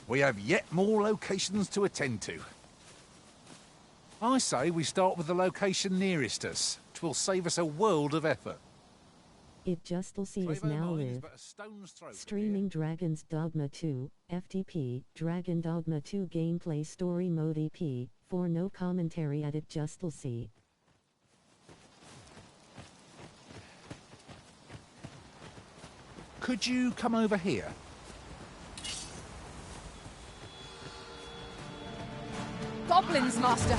We have yet more locations to attend to. I say we start with the location nearest us. 'Twill save us a world of effort. Itjustlzy is now live. Streaming Dragon's Dogma 2, FTP, Dragon Dogma 2 Gameplay Story Mode EP, for no commentary at Itjustlzy. Could you come over here? Goblins, Master!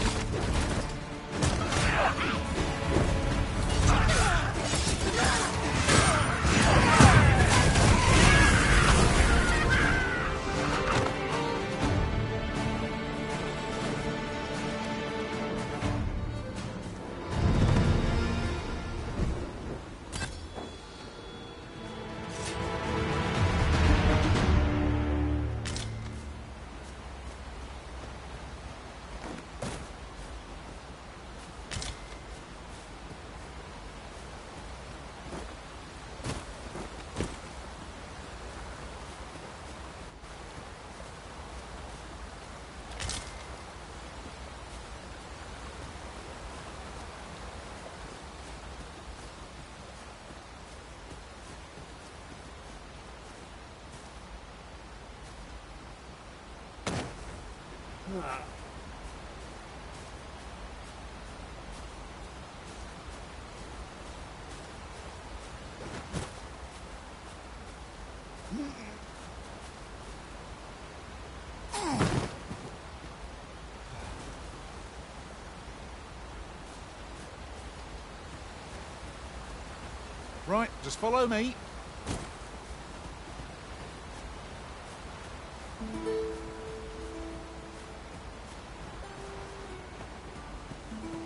Right, just follow me.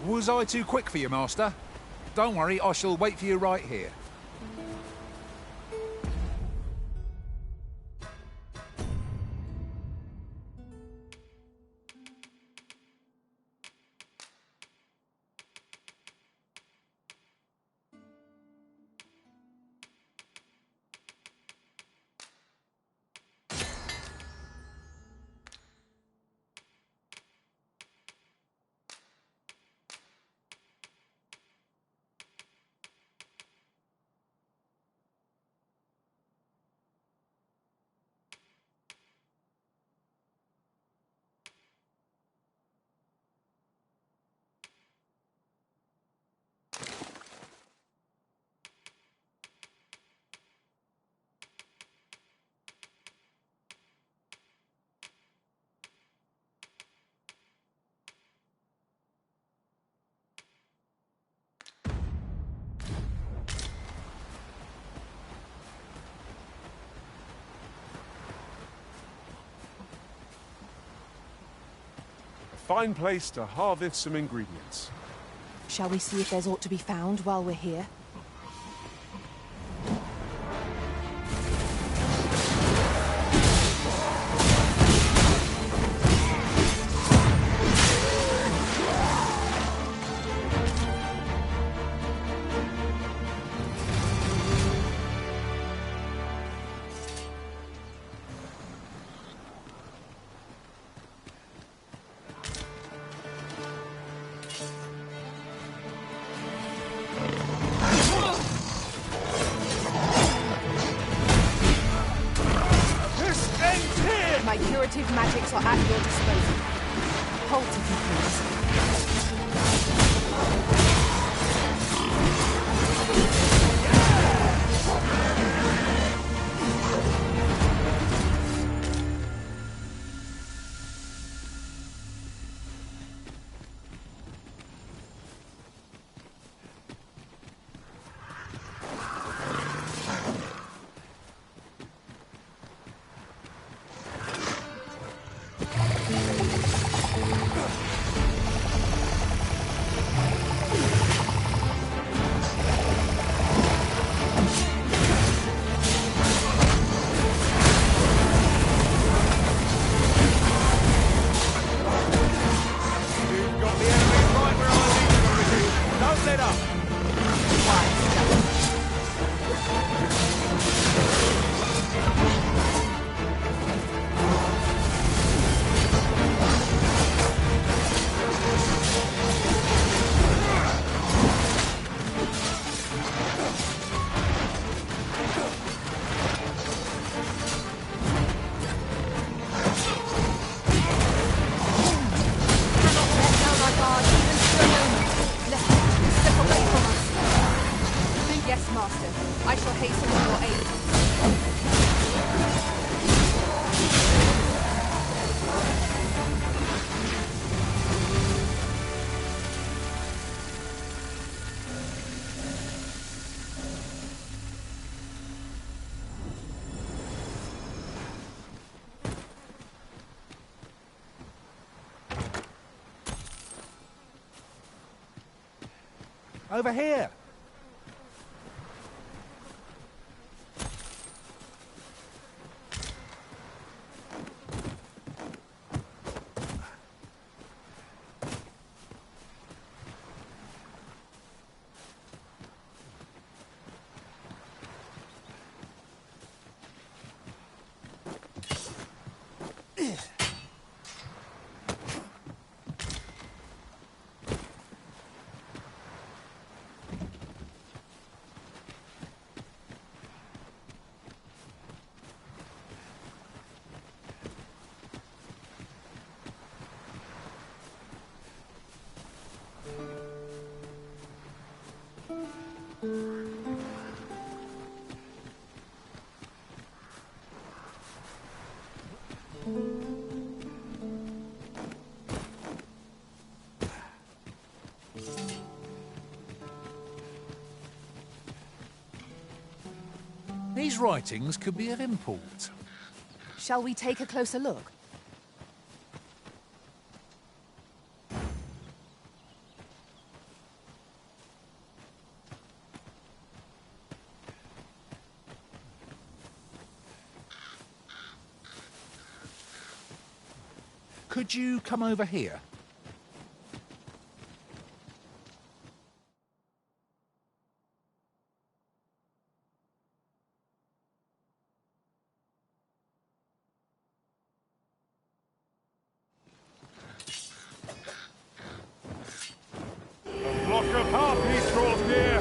Was I too quick for you, Master? Don't worry, I shall wait for you right here. Fine place to harvest some ingredients. Shall we see if there's aught to be found while we're here? My curative magics are at your disposal. Hold if you please. Yes, Master. I shall hasten to your aid. Over here! These writings could be of import. Shall we take a closer look? Could you come over here? Flock of harpies draws near.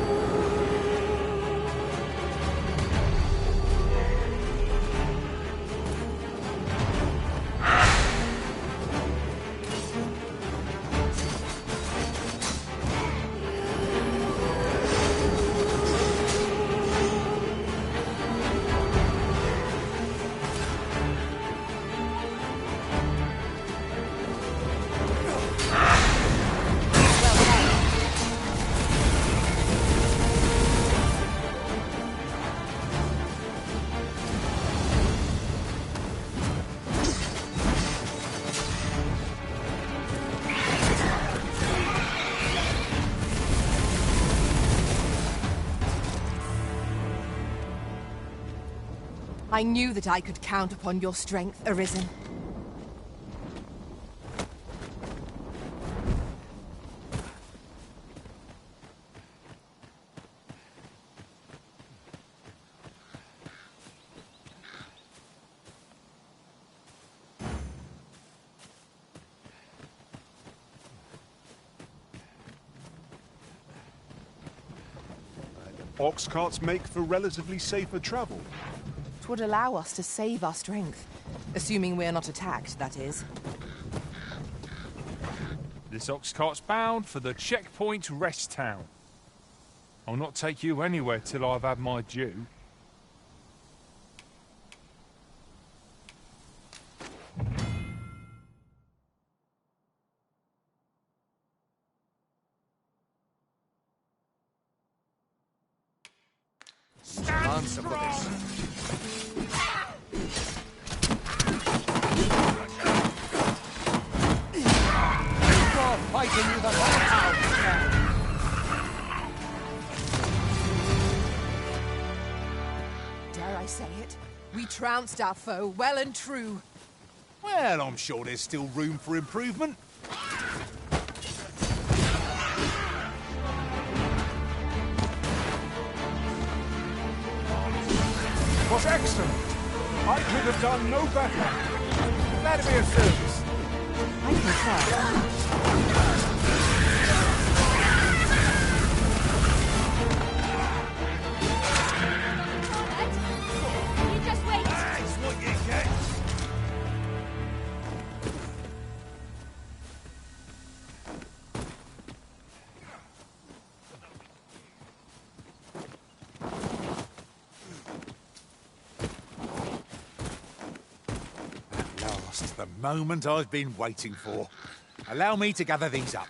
I knew that I could count upon your strength, Arisen. Oxcarts make for relatively safer travel. It would allow us to save our strength. Assuming we're not attacked, that is. This Oxcart's bound for the checkpoint rest town. I'll not take you anywhere till I've had my due. Answer for this. Fighting you the whole Dare I say it? We trounced our foe well and true. Well, I'm sure there's still room for improvement. Was excellent. I could have done no better. Glad to be of service. I concur. You just wait. That's what you get. The moment I've been waiting for. Allow me to gather these up.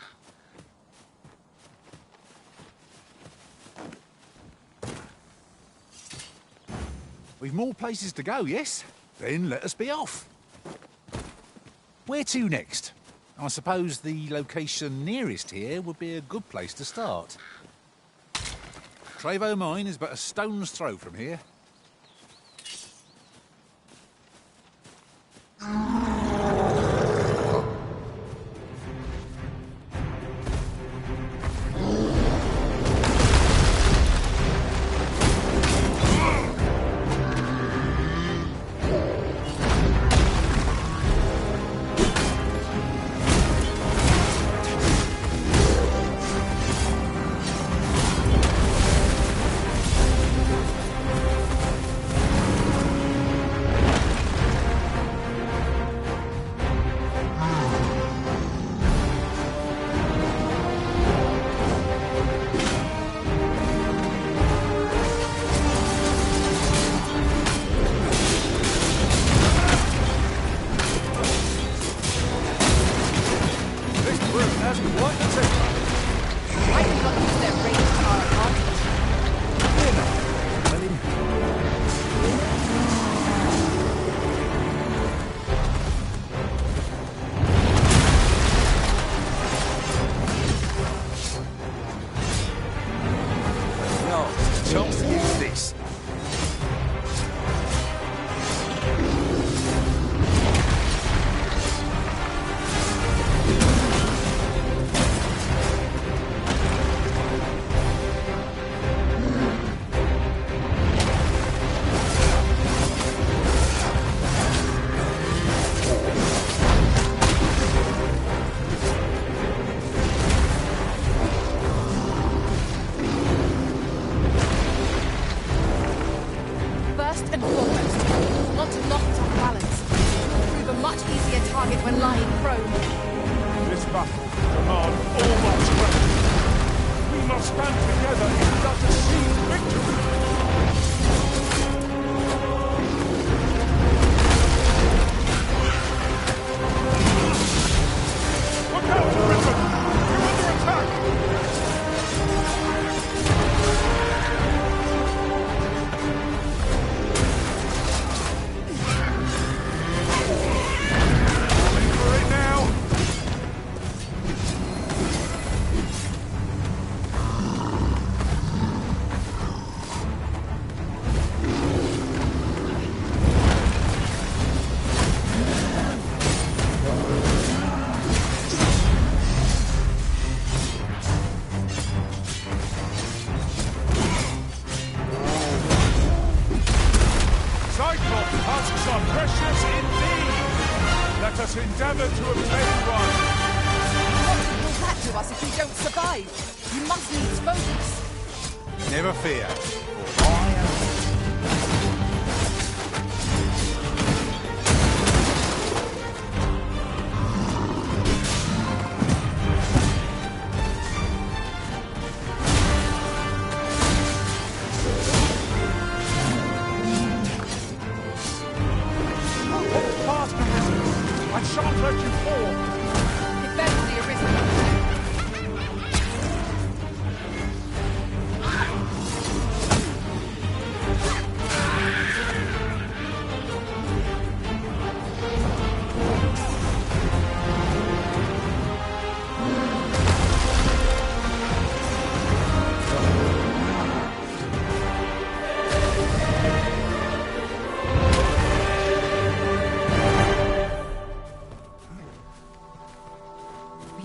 We've more places to go, yes? Then let us be off. Where to next? I suppose the location nearest here would be a good place to start. Trevo Mine is but a stone's throw from here.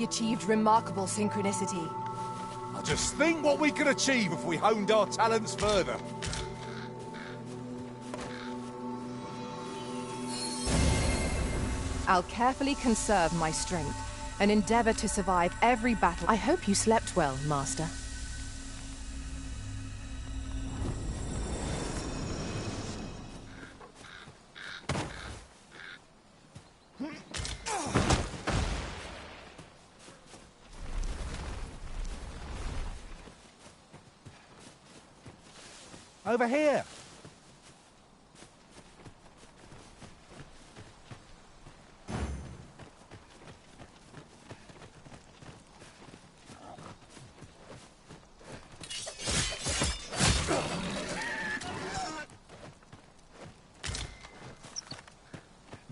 Achieved remarkable synchronicity. I just think what we could achieve if we honed our talents further. I'll carefully conserve my strength and endeavor to survive every battle. I hope you slept well, Master. Over here!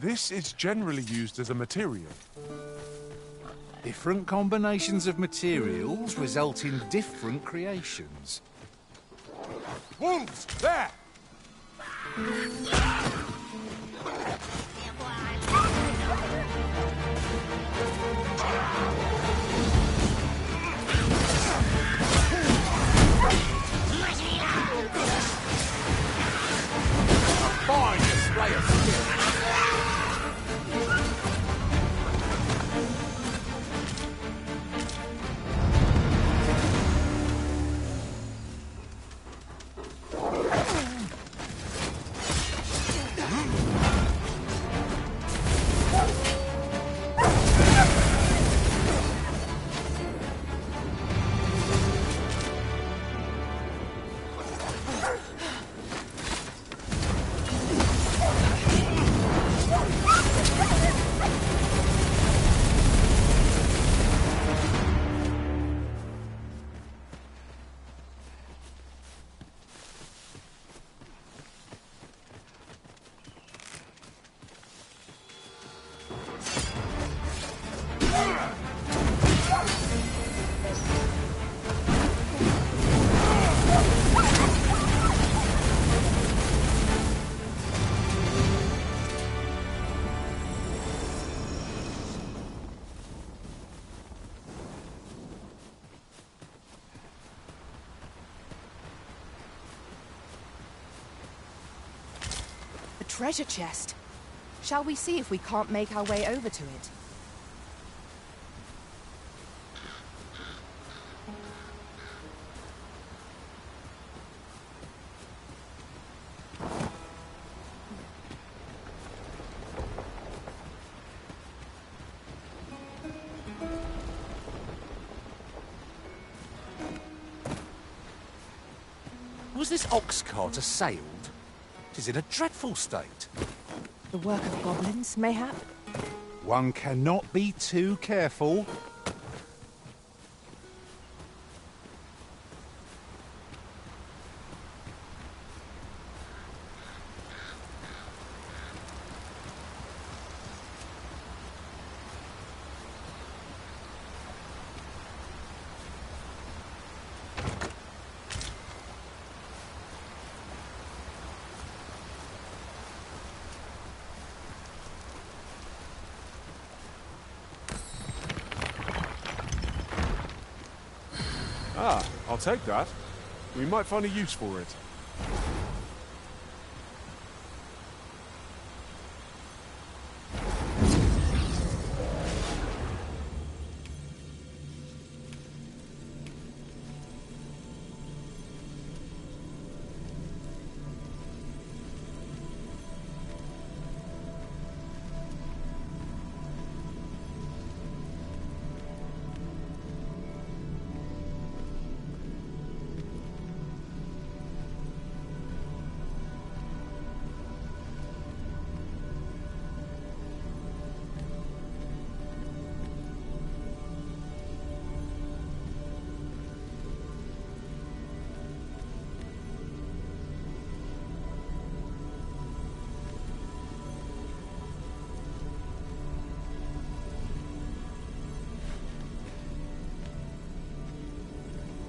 This is generally used as a material. Different combinations of materials result in different creations. Wolves! There! Fine display of skill. Treasure chest. Shall we see if we can't make our way over to it? Was this Oxcart assailed? 'Tis in a dreadful state. The work of goblins, mayhap? One cannot be too careful. Ah, I'll take that. We might find a use for it.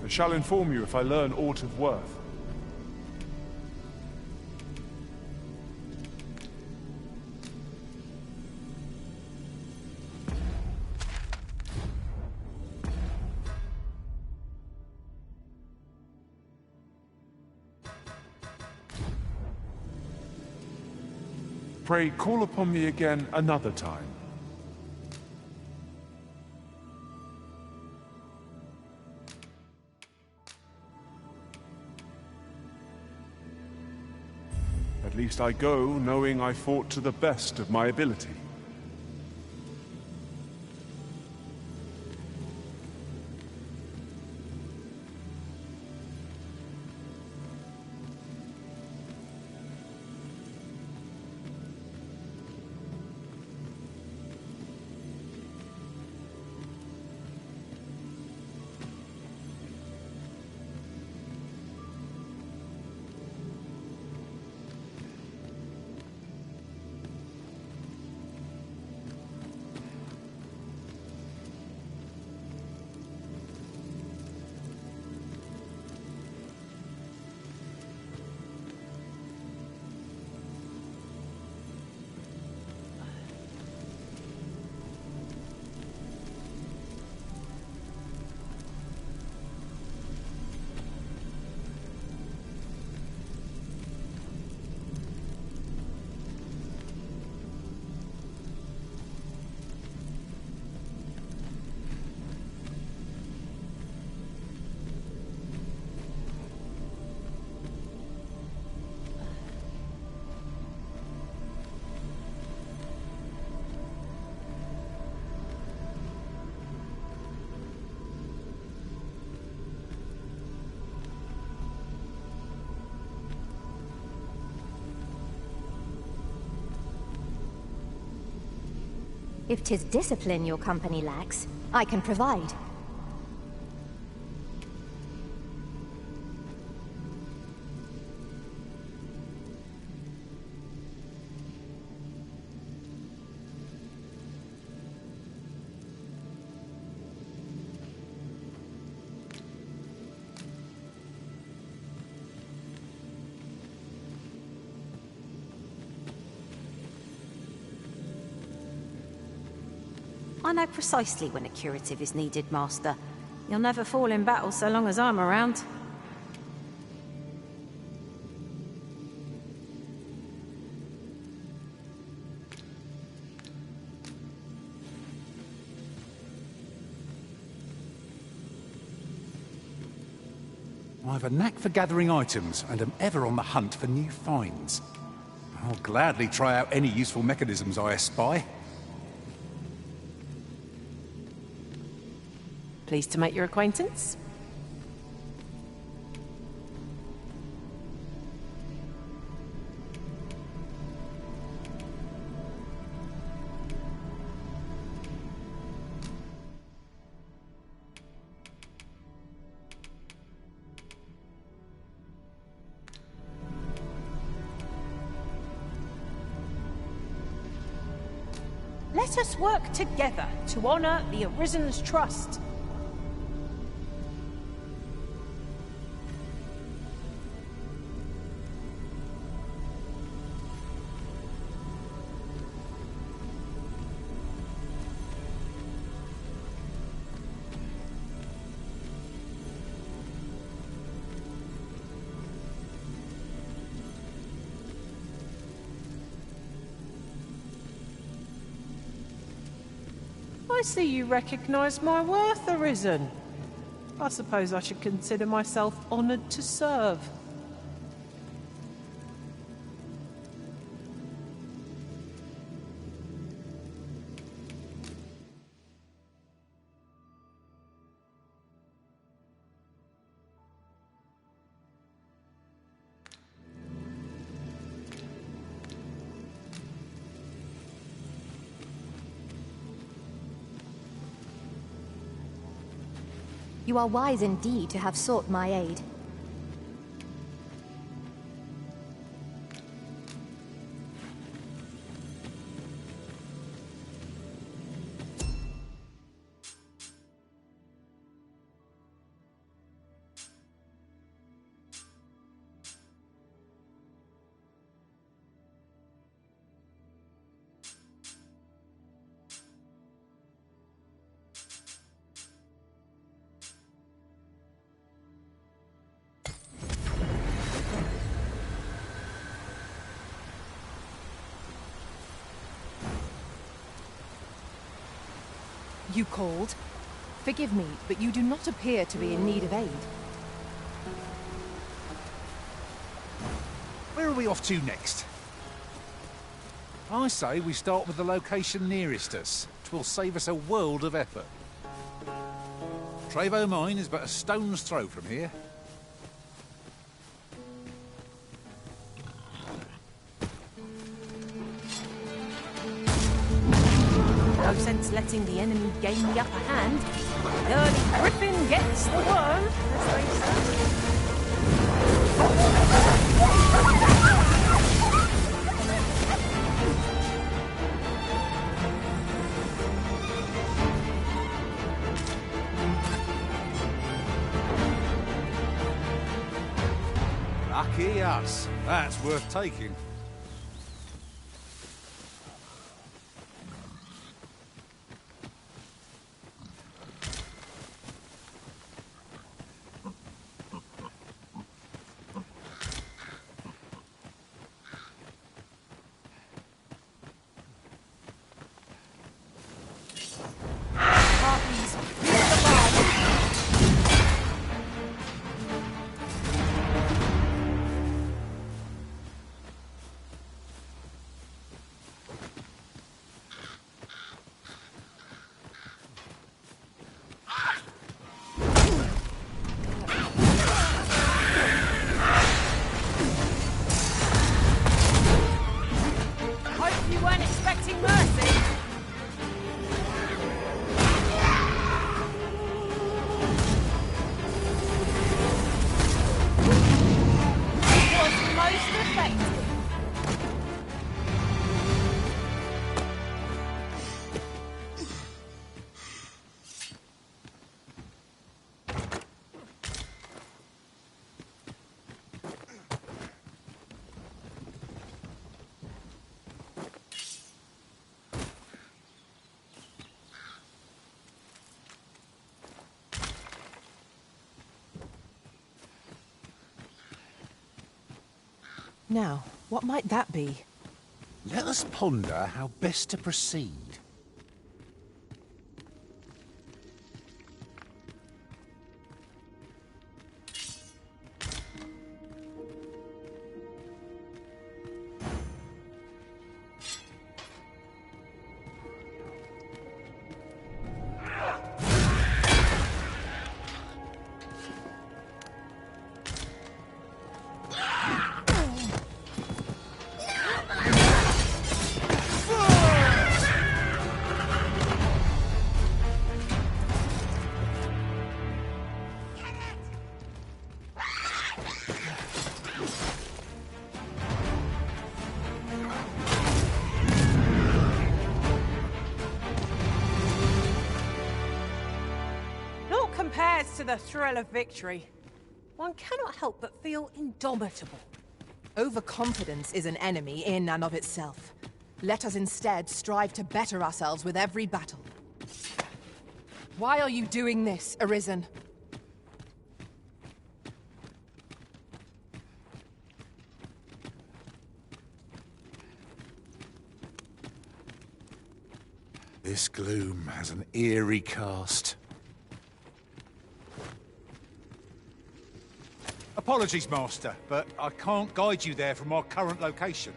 I shall inform you if I learn aught of worth. Pray call upon me again another time. At least I go knowing I fought to the best of my ability. If 'tis discipline your company lacks, I can provide. I know precisely when a curative is needed, Master. You'll never fall in battle so long as I'm around. I have a knack for gathering items and am ever on the hunt for new finds. I'll gladly try out any useful mechanisms I espy. Pleased to make your acquaintance. Let us work together to honor the Arisen's trust. I see you recognize my worth, Arisen. I suppose I should consider myself honored to serve. You are wise indeed to have sought my aid. You called? Forgive me, but you do not appear to be in need of aid. Where are we off to next? I say we start with the location nearest us. 'Twill save us a world of effort. Trevo Mine is but a stone's throw from here. No sense letting the enemy gain the upper hand. The early Griffin gets the worm, as they say. Lucky us. That's worth taking. effective. Now, what might that be? Let us ponder how best to proceed. Compares to the thrill of victory. One cannot help but feel indomitable. Overconfidence is an enemy in and of itself. Let us instead strive to better ourselves with every battle. Why are you doing this, Arisen? This gloom has an eerie cast. Apologies, Master, but I can't guide you there from our current location.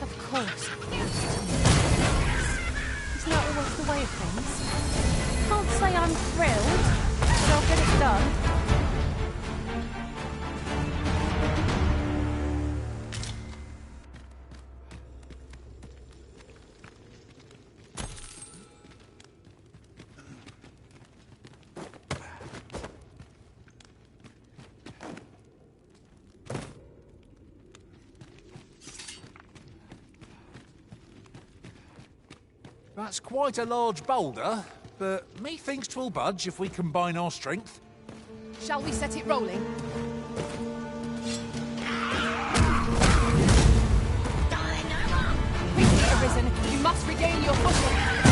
Of course. Isn't that always the way of things? Can't say I'm thrilled, but I'll get it done. That's quite a large boulder, but methinks 'twill budge if we combine our strength. Shall we set it rolling? Quickly, Arisen, you must regain your footing.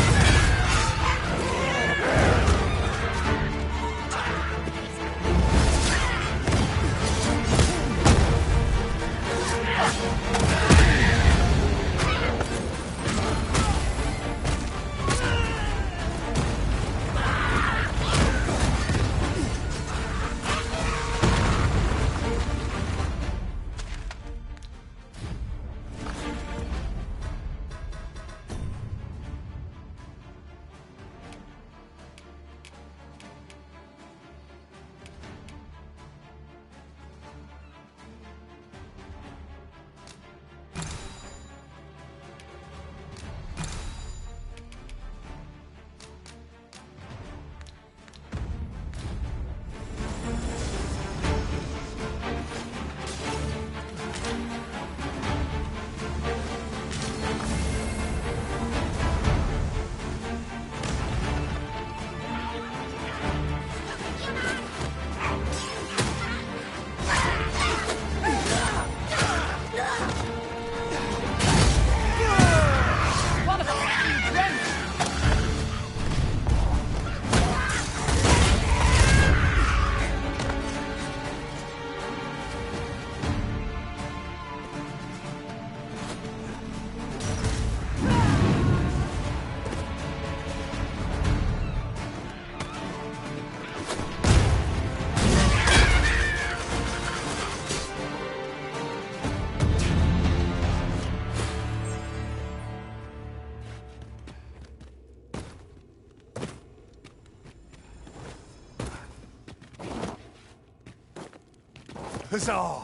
Huzzah!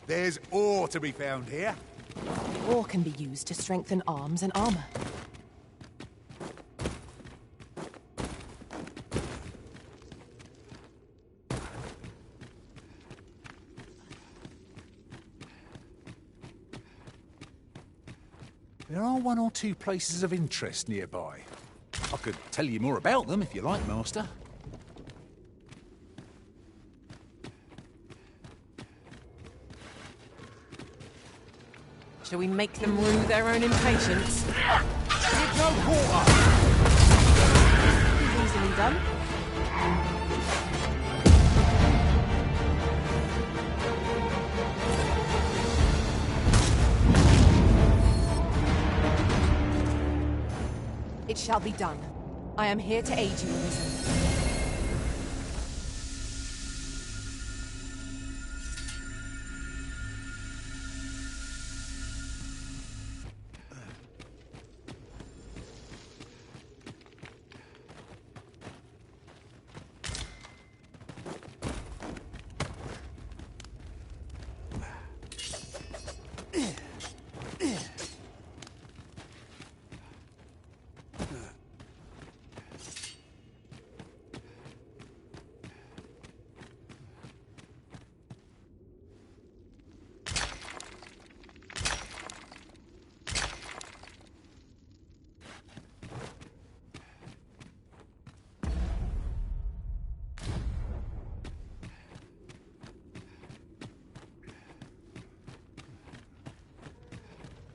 There's ore to be found here. Ore can be used to strengthen arms and armor. There are one or two places of interest nearby. I could tell you more about them if you like, Master. Shall we make them rue their own impatience? Give no quarter! Easily done. It shall be done. I am here to aid you, Arisen.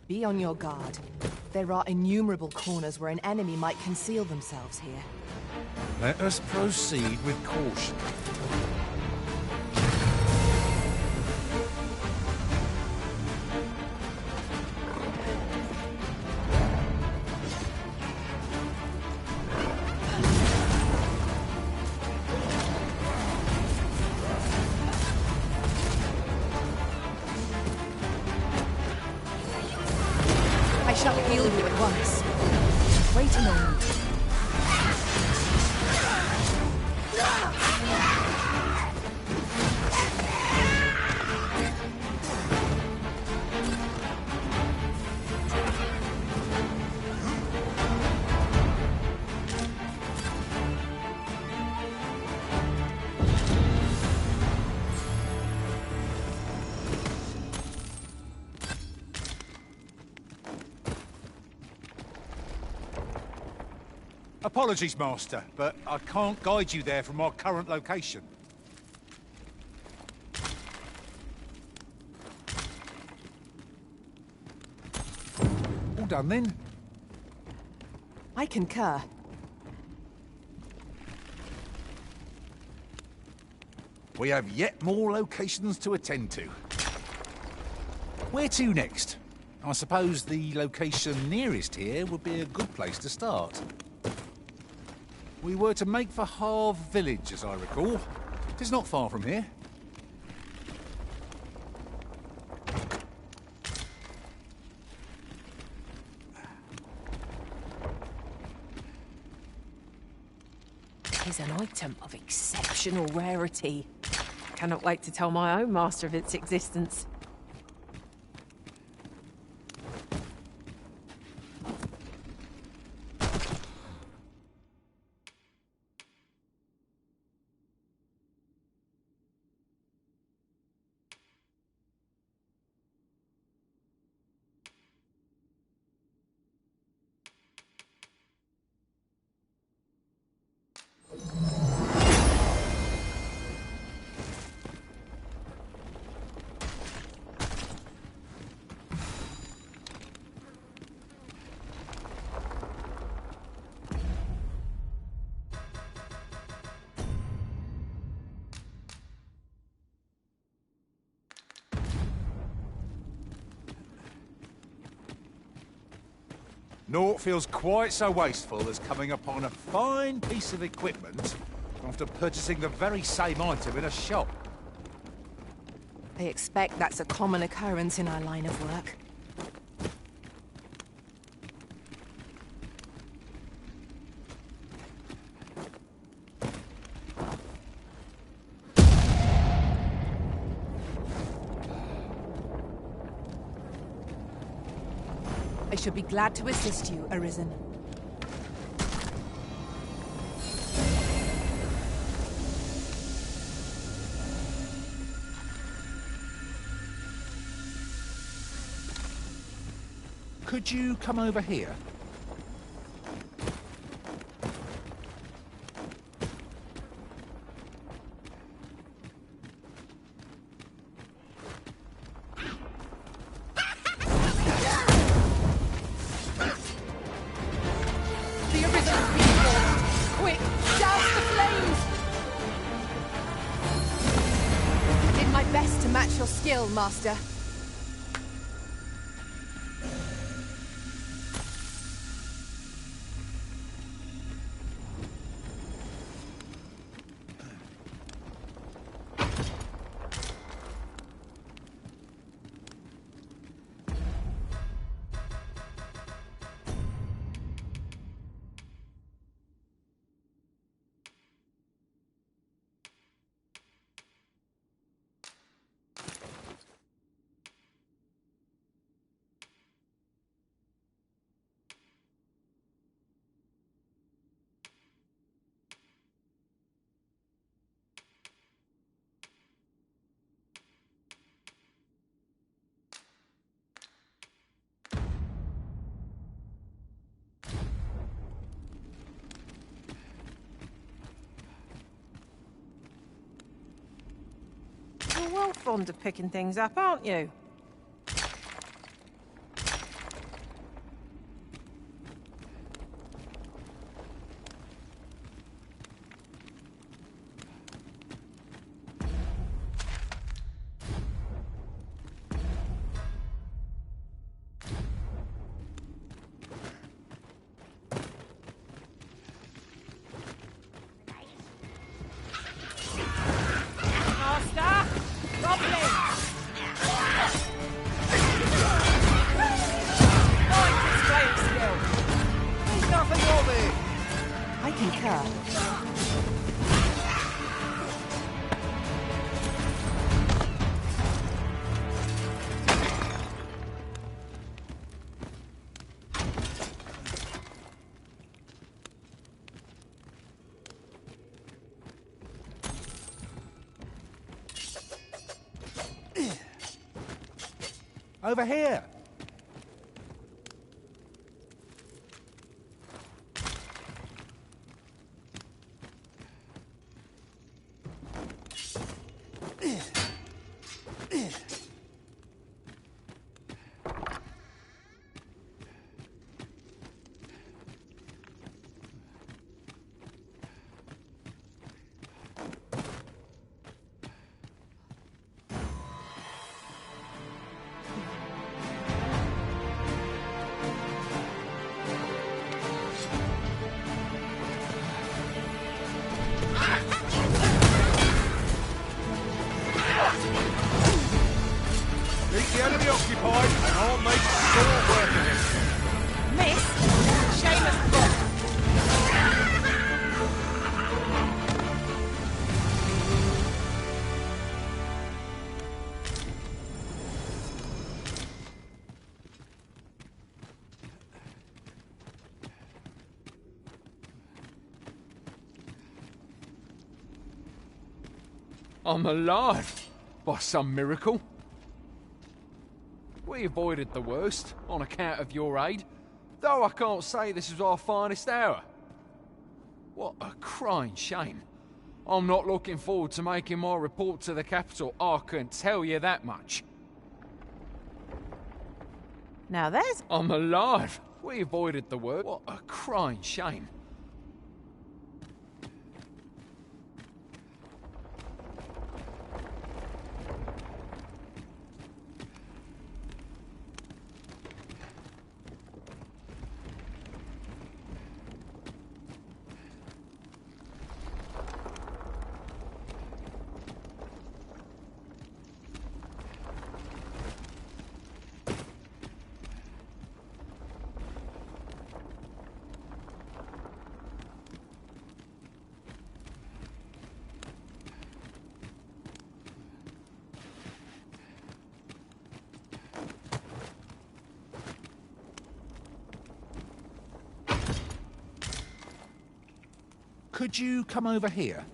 Be on your guard. There are innumerable corners where an enemy might conceal themselves here. Let us proceed with caution. I shall heal you at once. Wait a moment. Apologies, Master, but I can't guide you there from our current location. All done then? I concur. We have yet more locations to attend to. Where to next? I suppose the location nearest here would be a good place to start. We were to make for Harve village, as I recall. It's not far from here. Is an item of exceptional rarity. Cannot wait to tell my own master of its existence. Naught feels quite so wasteful as coming upon a fine piece of equipment after purchasing the very same item in a shop. I expect that's a common occurrence in our line of work. I should be glad to assist you, Arisen. Could you come over here? Master. You're well fond of picking things up, aren't you? Over here! I'm alive, by some miracle. We avoided the worst, on account of your aid, though I can't say this was our finest hour. What a crying shame. I'm not looking forward to making my report to the capital, I can tell you that much. Now there's... I'm alive. We avoided the worst. What a crying shame. Could you come over here?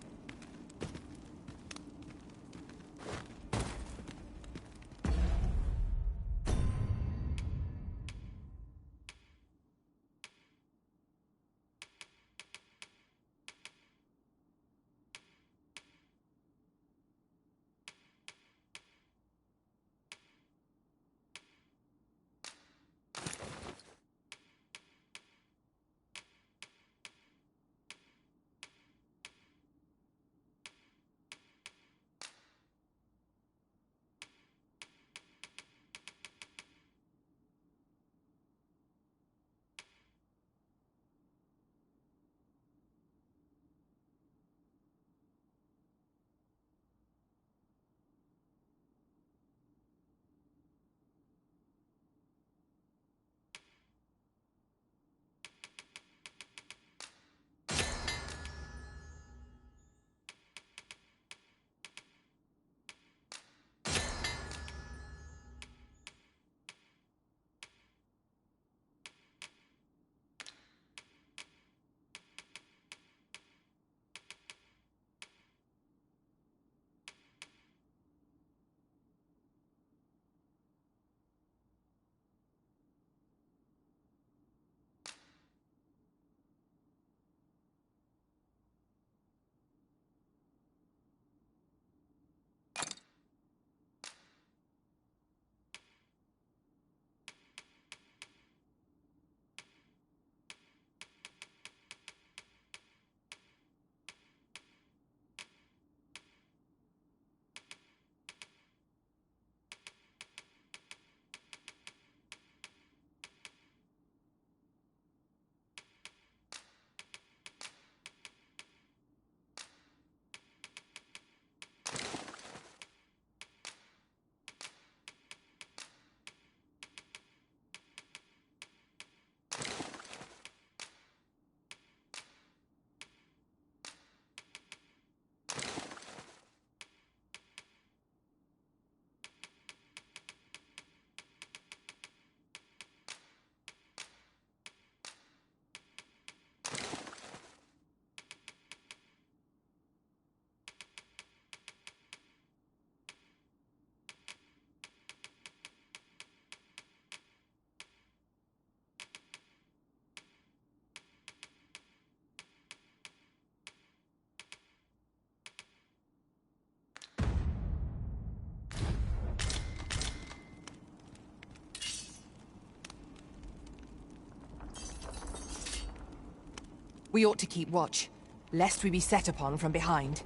We ought to keep watch, lest we be set upon from behind.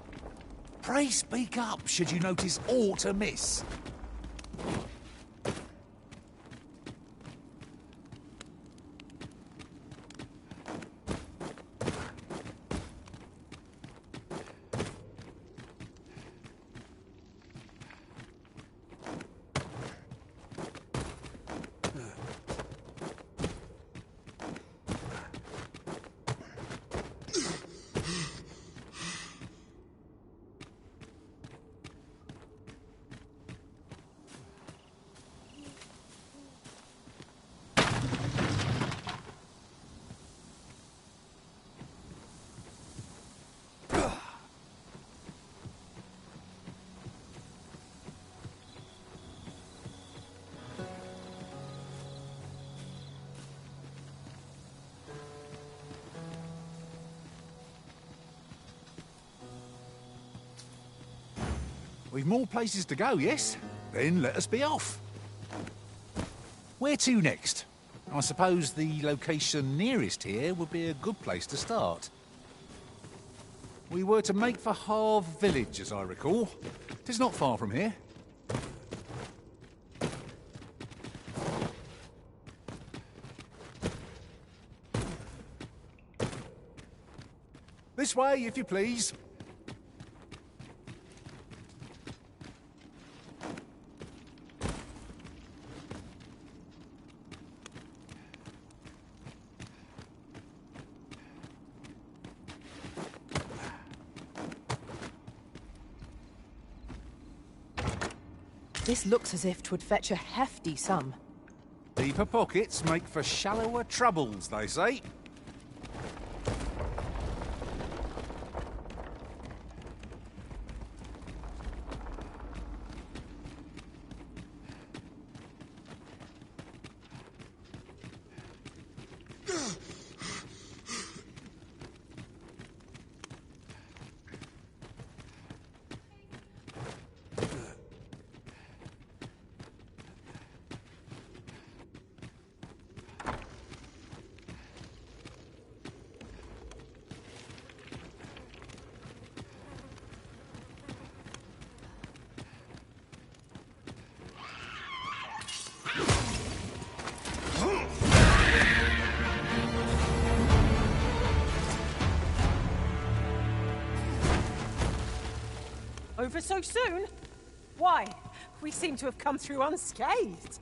Pray speak up should you notice aught amiss. We've more places to go, yes? Then let us be off. Where to next? I suppose the location nearest here would be a good place to start. We were to make for Harve village, as I recall. 'Tis not far from here. This way, if you please. This looks as if 'twould fetch a hefty sum. Deeper pockets make for shallower troubles, they say. Over so soon? Why? We seem to have come through unscathed.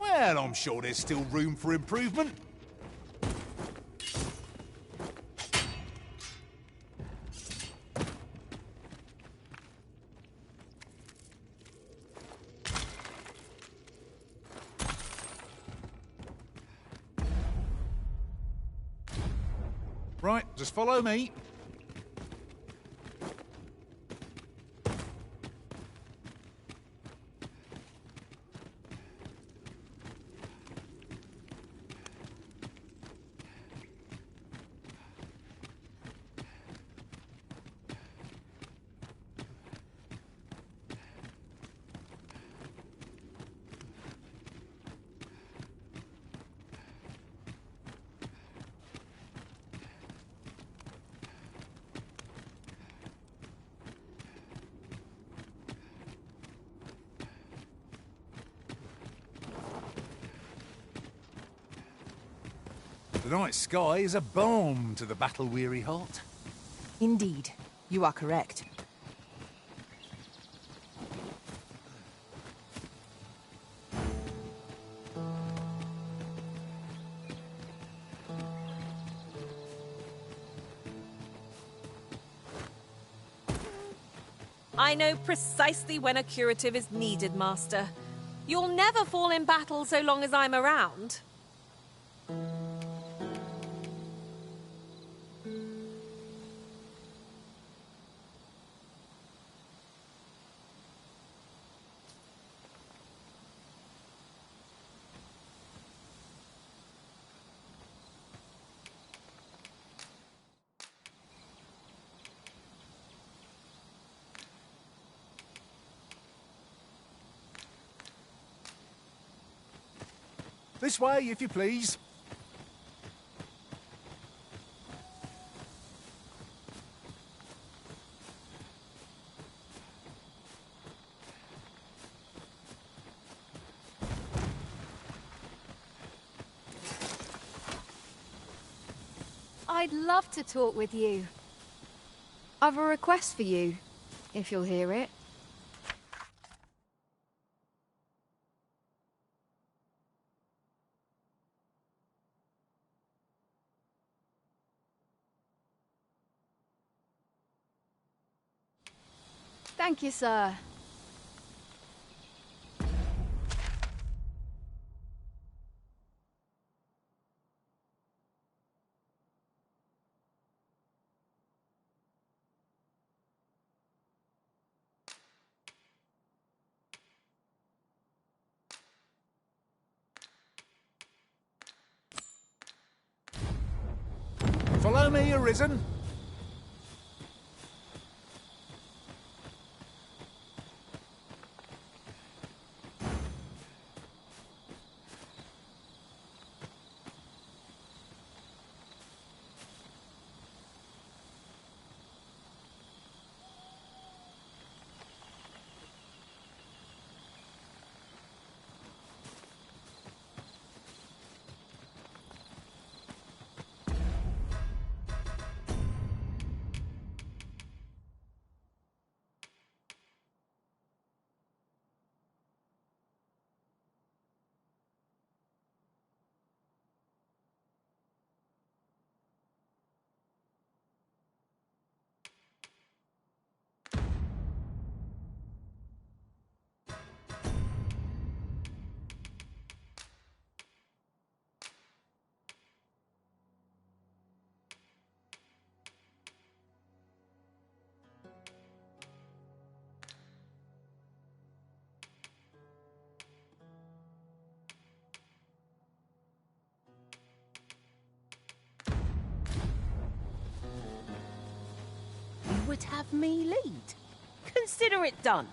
Well, I'm sure there's still room for improvement. Right, just follow me. The night sky is a balm to the battle-weary heart. Indeed, you are correct. I know precisely when a curative is needed, Master. You'll never fall in battle so long as I'm around. This way, if you please. I'd love to talk with you. I've a request for you, if you'll hear it. Thank you, sir. Follow me, Arisen. Would have me lead. Consider it done.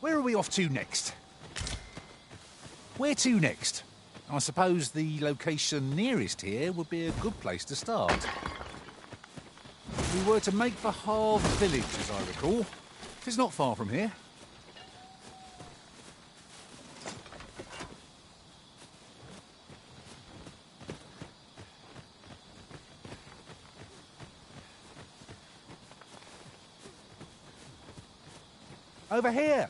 Where are we off to next? Where to next? I suppose the location nearest here would be a good place to start. We were to make for Harve village, as I recall. It's not far from here. Over here.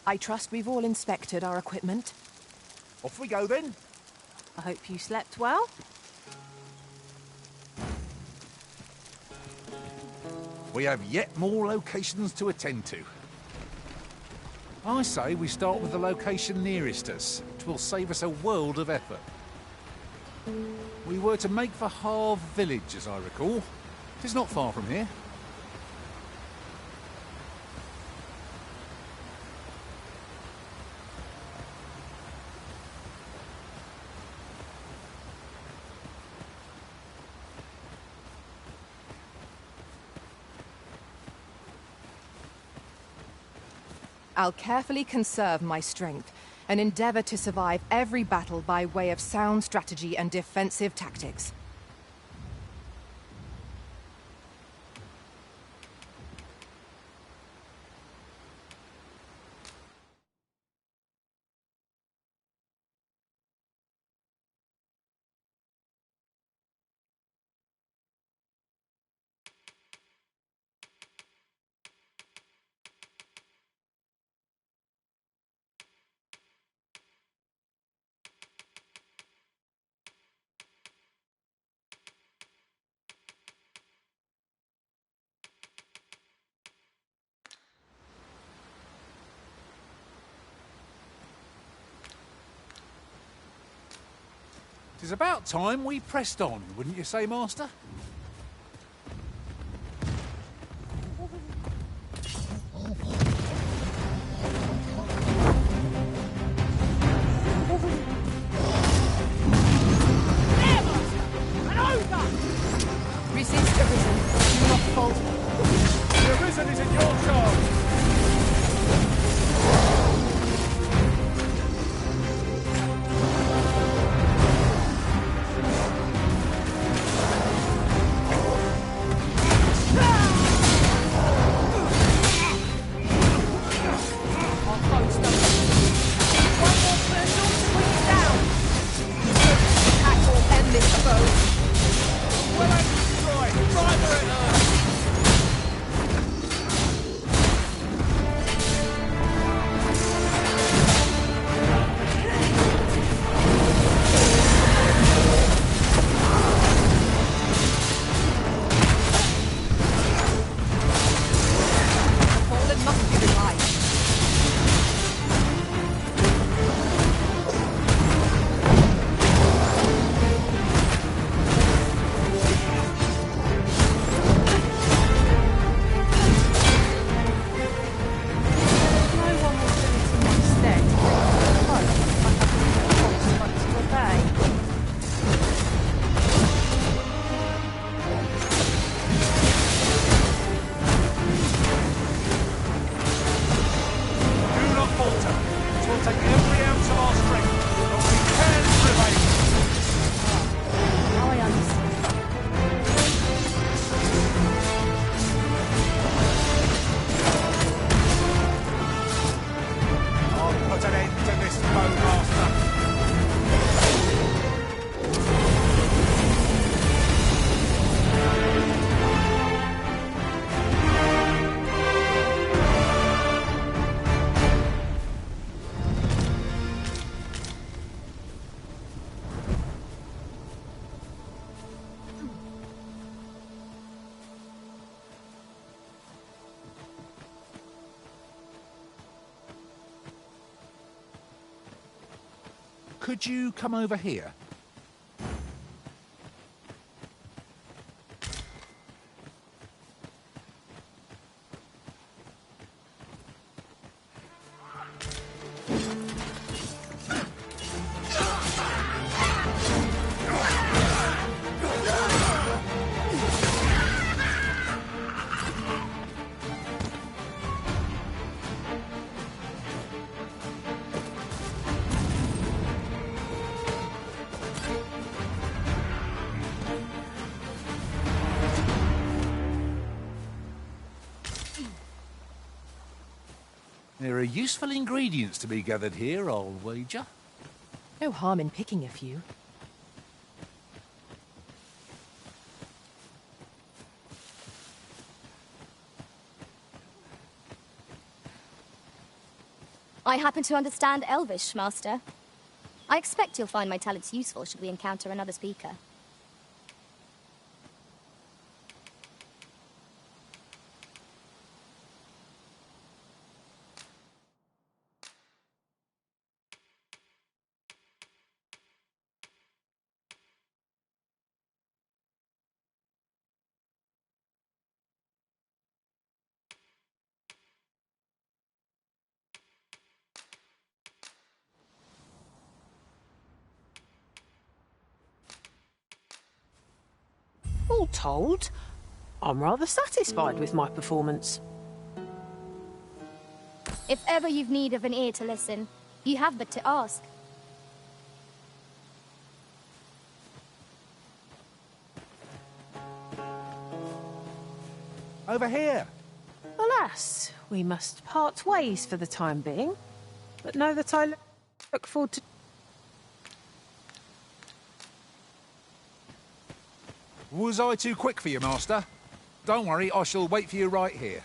I trust we've all inspected our equipment. Off we go then. I hope you slept well. We have yet more locations to attend to. I say we start with the location nearest us. It will save us a world of effort. We were to make for Harve village, as I recall. It is not far from here. I'll carefully conserve my strength and endeavor to survive every battle by way of sound strategy and defensive tactics. It is about time we pressed on, wouldn't you say, Master? Resist, Arisen. Do not falter. The Arisen is in your charge. Could you come over here? There are useful ingredients to be gathered here, I'll wager. No harm in picking a few. I happen to understand Elvish, Master. I expect you'll find my talents useful should we encounter another speaker. All told, I'm rather satisfied with my performance. If ever you've need of an ear to listen, you have but to ask. Over here! Alas, we must part ways for the time being, but know that I look forward to... Was I too quick for you, Master? Don't worry, I shall wait for you right here.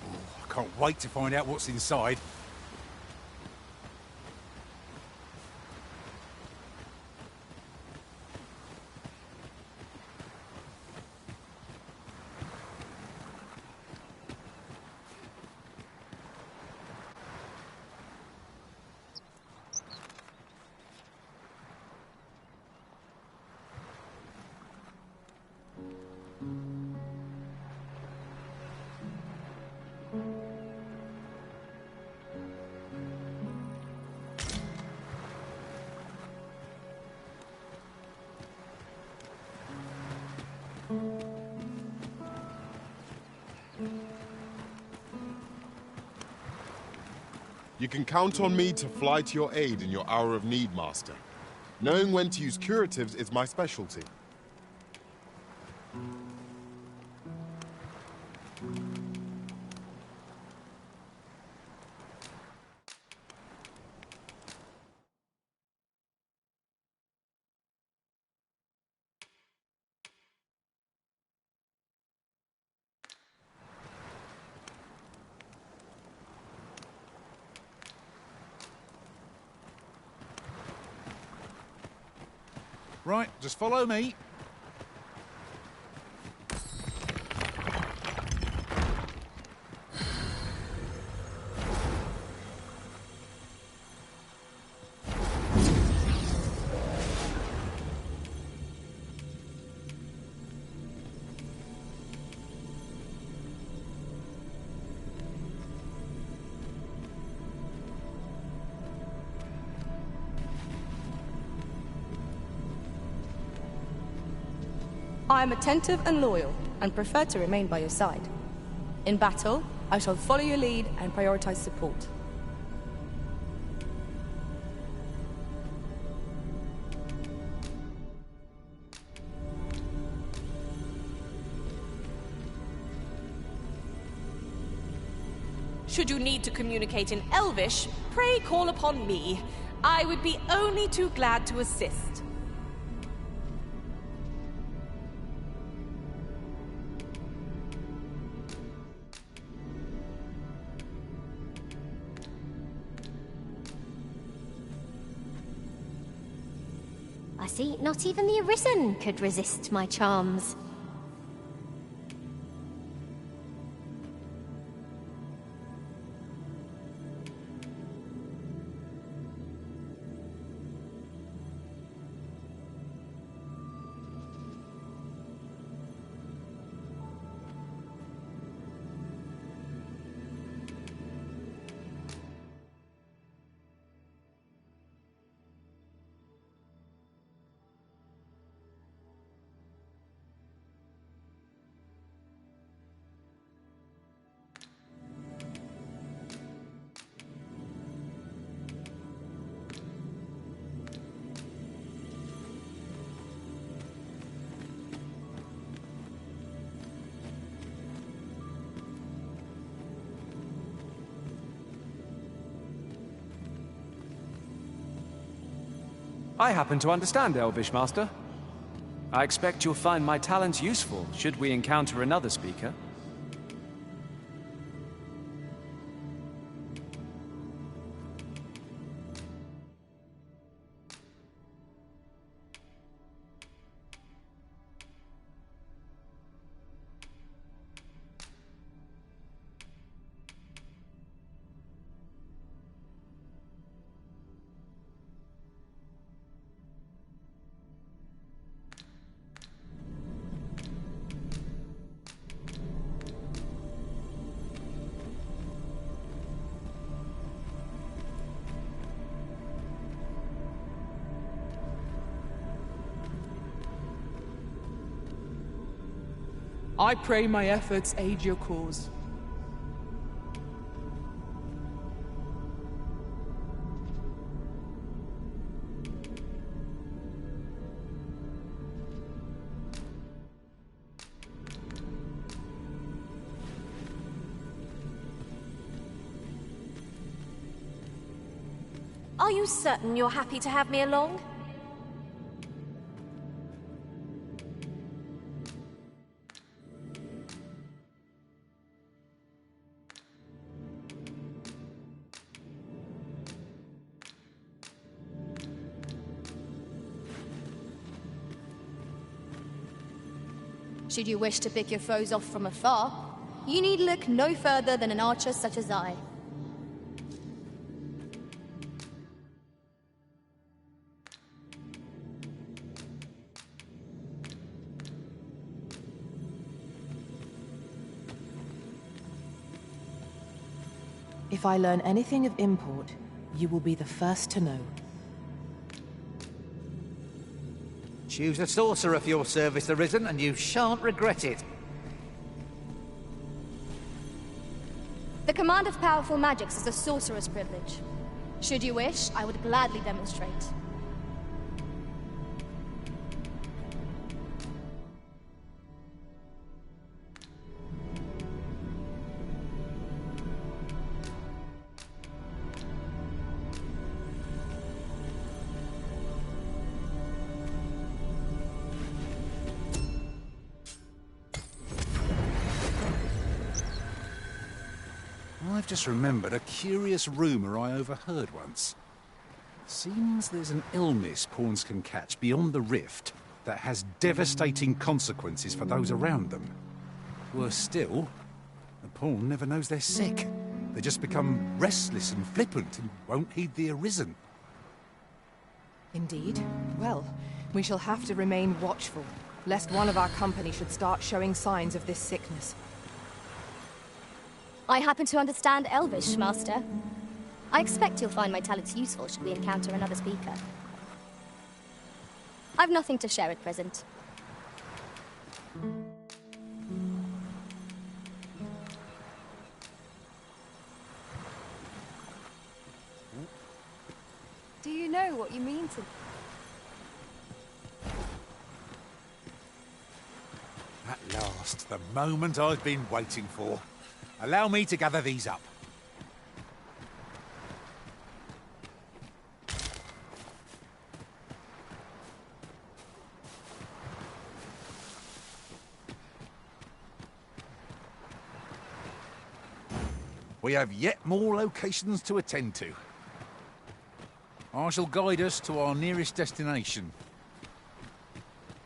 Oh, I can't wait to find out what's inside. You can count on me to fly to your aid in your hour of need, Master. Knowing when to use curatives is my specialty. Right, just follow me. I am attentive and loyal, and prefer to remain by your side. In battle, I shall follow your lead and prioritize support. Should you need to communicate in Elvish, pray call upon me. I would be only too glad to assist. I see, not even the Arisen could resist my charms. I happen to understand Elvish, Master. I expect you'll find my talents useful should we encounter another speaker. I pray my efforts aid your cause. Are you certain you're happy to have me along? Should you wish to pick your foes off from afar, you need look no further than an archer such as I. If I learn anything of import, you will be the first to know. Choose a sorcerer for your service, Arisen, and you shan't regret it. The command of powerful magics is a sorcerer's privilege. Should you wish, I would gladly demonstrate. I've just remembered a curious rumour I overheard once. Seems there's an illness pawns can catch beyond the rift that has devastating consequences for those around them. Worse still, the pawn never knows they're sick. They just become restless and flippant and won't heed the Arisen. Indeed. Well, we shall have to remain watchful, lest one of our company should start showing signs of this sickness. I happen to understand Elvish, Master. I expect you'll find my talents useful should we encounter another speaker. I've nothing to share at present. Do you know what you mean to... At last, the moment I've been waiting for. Allow me to gather these up. We have yet more locations to attend to. I shall guide us to our nearest destination.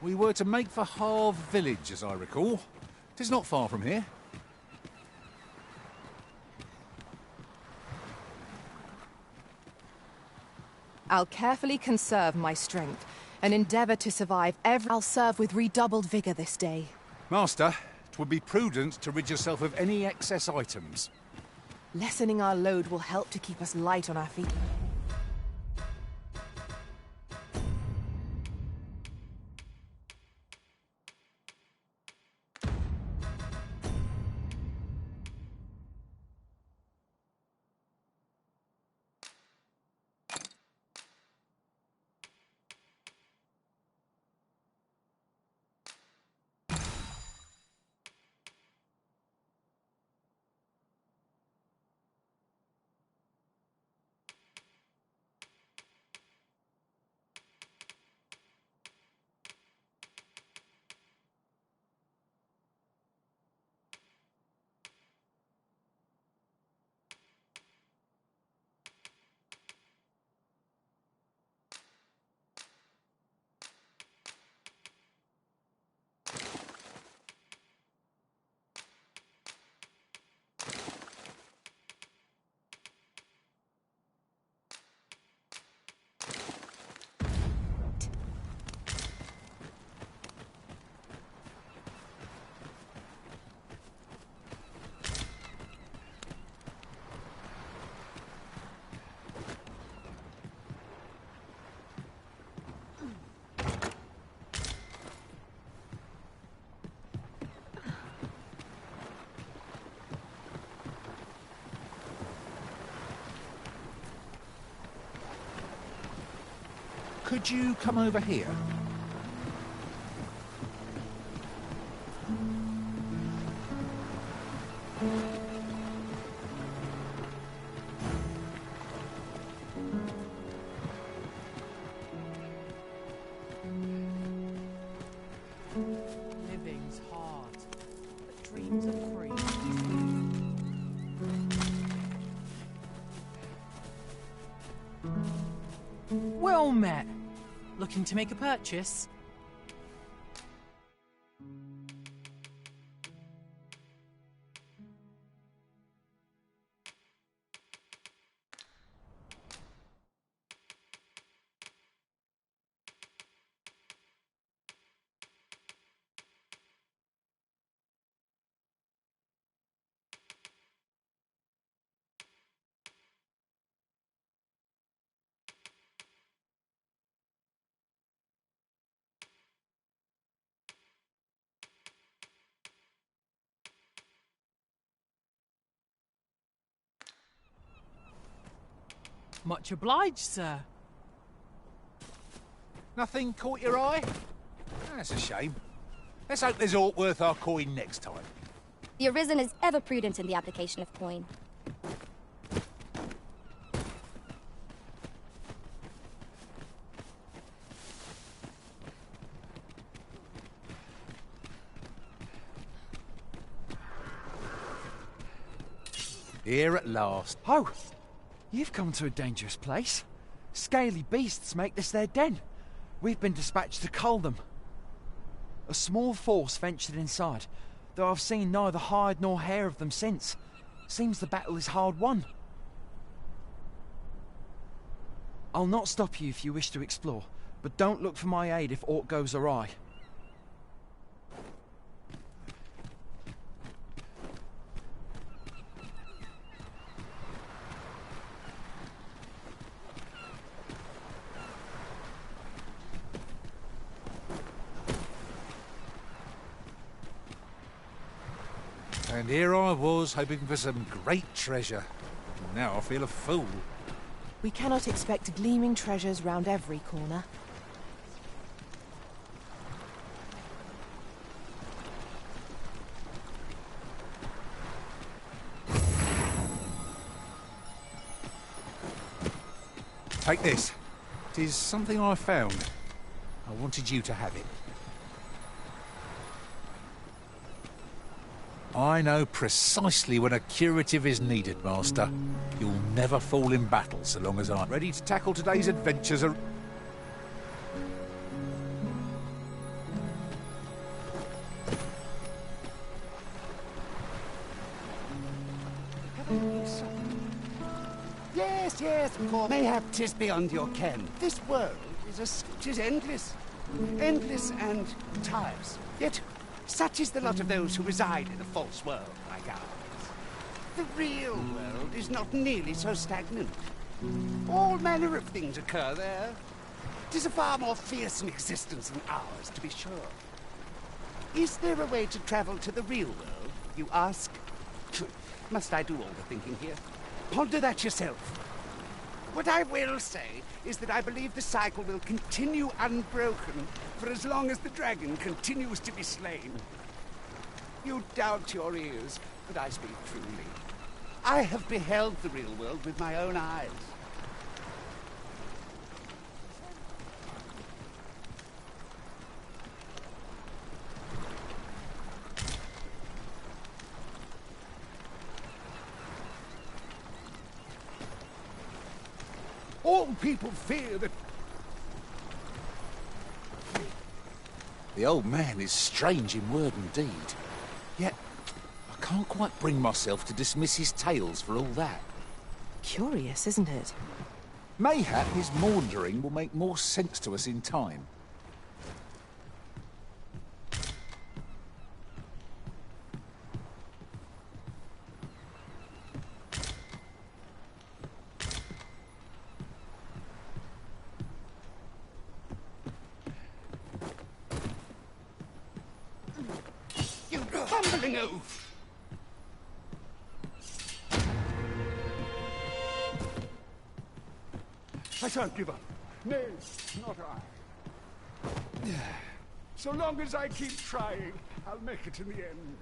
We were to make for Harve village, as I recall. 'Tis not far from here. I'll carefully conserve my strength and endeavour to survive I'll serve with redoubled vigour this day. Master, 'twould be prudent to rid yourself of any excess items. Lessening our load will help to keep us light on our feet. Could you come over here? Living's hard, but dreams are free. Well met. Looking to make a purchase? Much obliged, sir. Nothing caught your eye? That's a shame. Let's hope there's aught worth our coin next time. The Arisen is ever prudent in the application of coin. Here at last. Oh, you've come to a dangerous place. Scaly beasts make this their den. We've been dispatched to cull them. A small force ventured inside, though I've seen neither hide nor hair of them since. Seems the battle is hard won. I'll not stop you if you wish to explore, but don't look for my aid if aught goes awry. And here I was, hoping for some great treasure. Now I feel a fool. We cannot expect gleaming treasures round every corner. Take this. It is something I found. I wanted you to have it. I know precisely when a curative is needed, Master. You'll never fall in battle so long as I'm ready to tackle today's adventures. Yes, yes, of course. Mayhap 'tis beyond your ken. This world is endless. Endless and tireless. Yet, such is the lot of those who reside in a false world, my guards. The real world is not nearly so stagnant. All manner of things occur there. 'Tis a far more fearsome existence than ours, to be sure. Is there a way to travel to the real world, you ask? Must I do all the thinking here? Ponder that yourself. What I will say is that I believe the cycle will continue unbroken for as long as the dragon continues to be slain. You doubt your ears, but I speak truly. I have beheld the real world with my own eyes. All people fear that... The old man is strange in word and deed. Yet, I can't quite bring myself to dismiss his tales for all that. Curious, isn't it? Mayhap his maundering will make more sense to us in time. Bumbling oaf! I shan't give up. Nay, not I. So long as I keep trying, I'll make it in the end.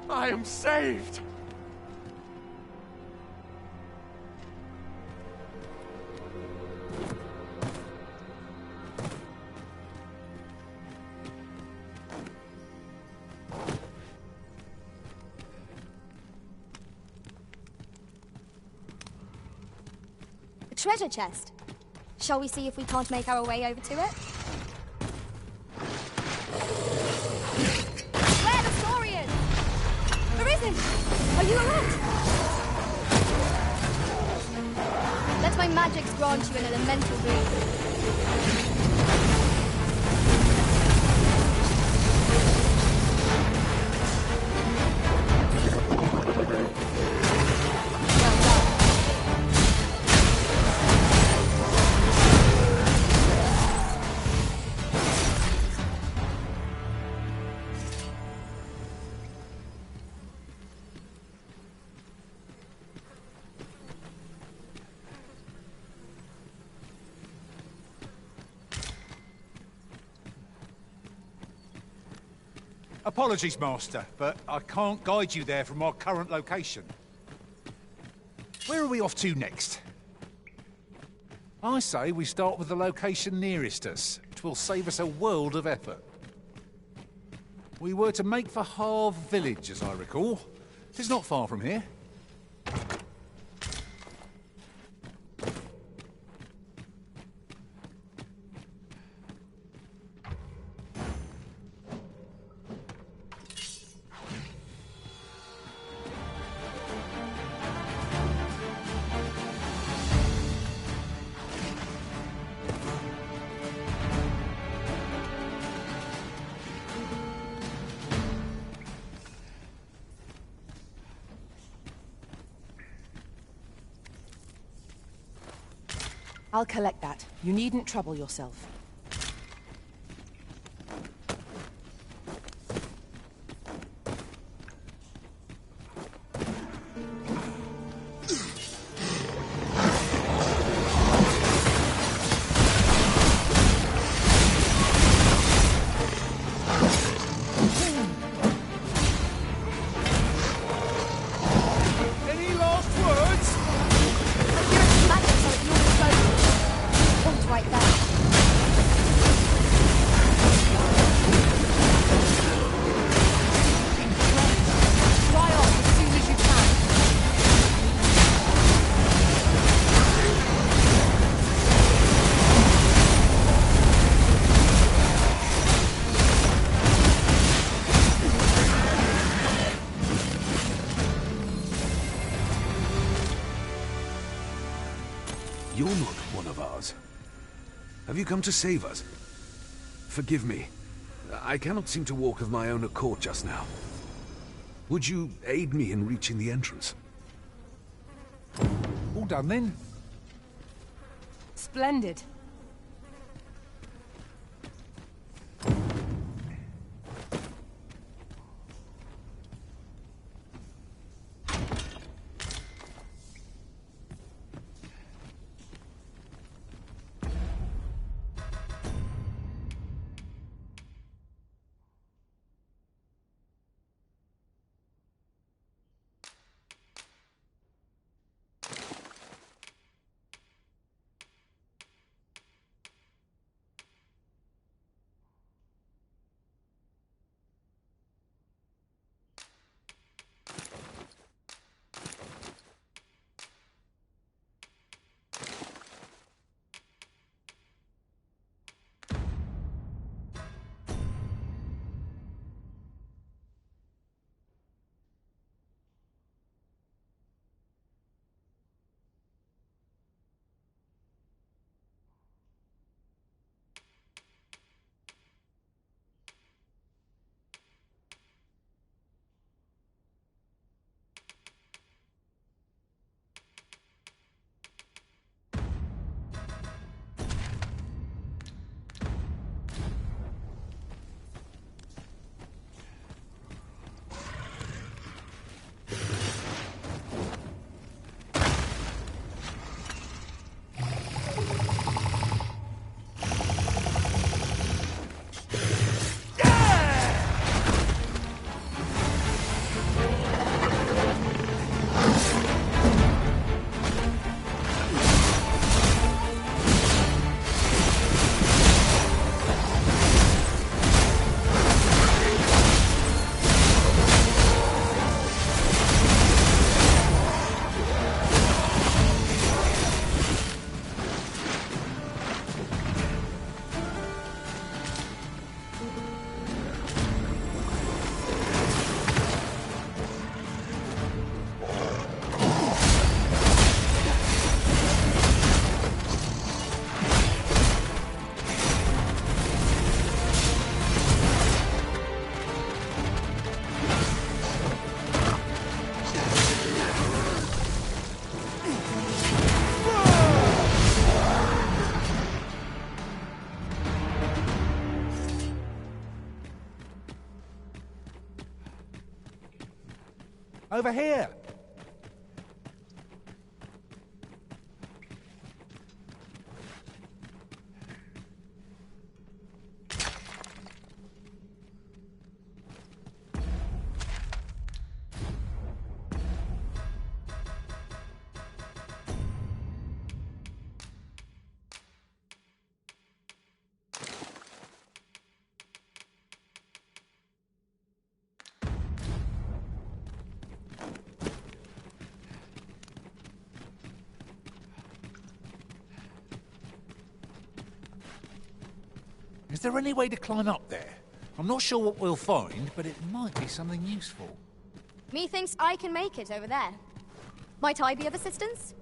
I am saved! A treasure chest. Shall we see if we can't make our way over to it? Arisen! Are you alright? Let my magics grant you an elemental boon. Apologies, Master, but I can't guide you there from our current location. Where are we off to next? I say we start with the location nearest us. It will save us a world of effort. We were to make for Harve village, as I recall. It's not far from here. I'll collect that. You needn't trouble yourself. Any last words? Magic so it you'll be right there. You're not one of ours. Have you come to save us? Forgive me. I cannot seem to walk of my own accord just now. Would you aid me in reaching the entrance? All done then? Splendid. Over here! Is there any way to climb up there? I'm not sure what we'll find, but it might be something useful. Methinks I can make it over there. Might I be of assistance?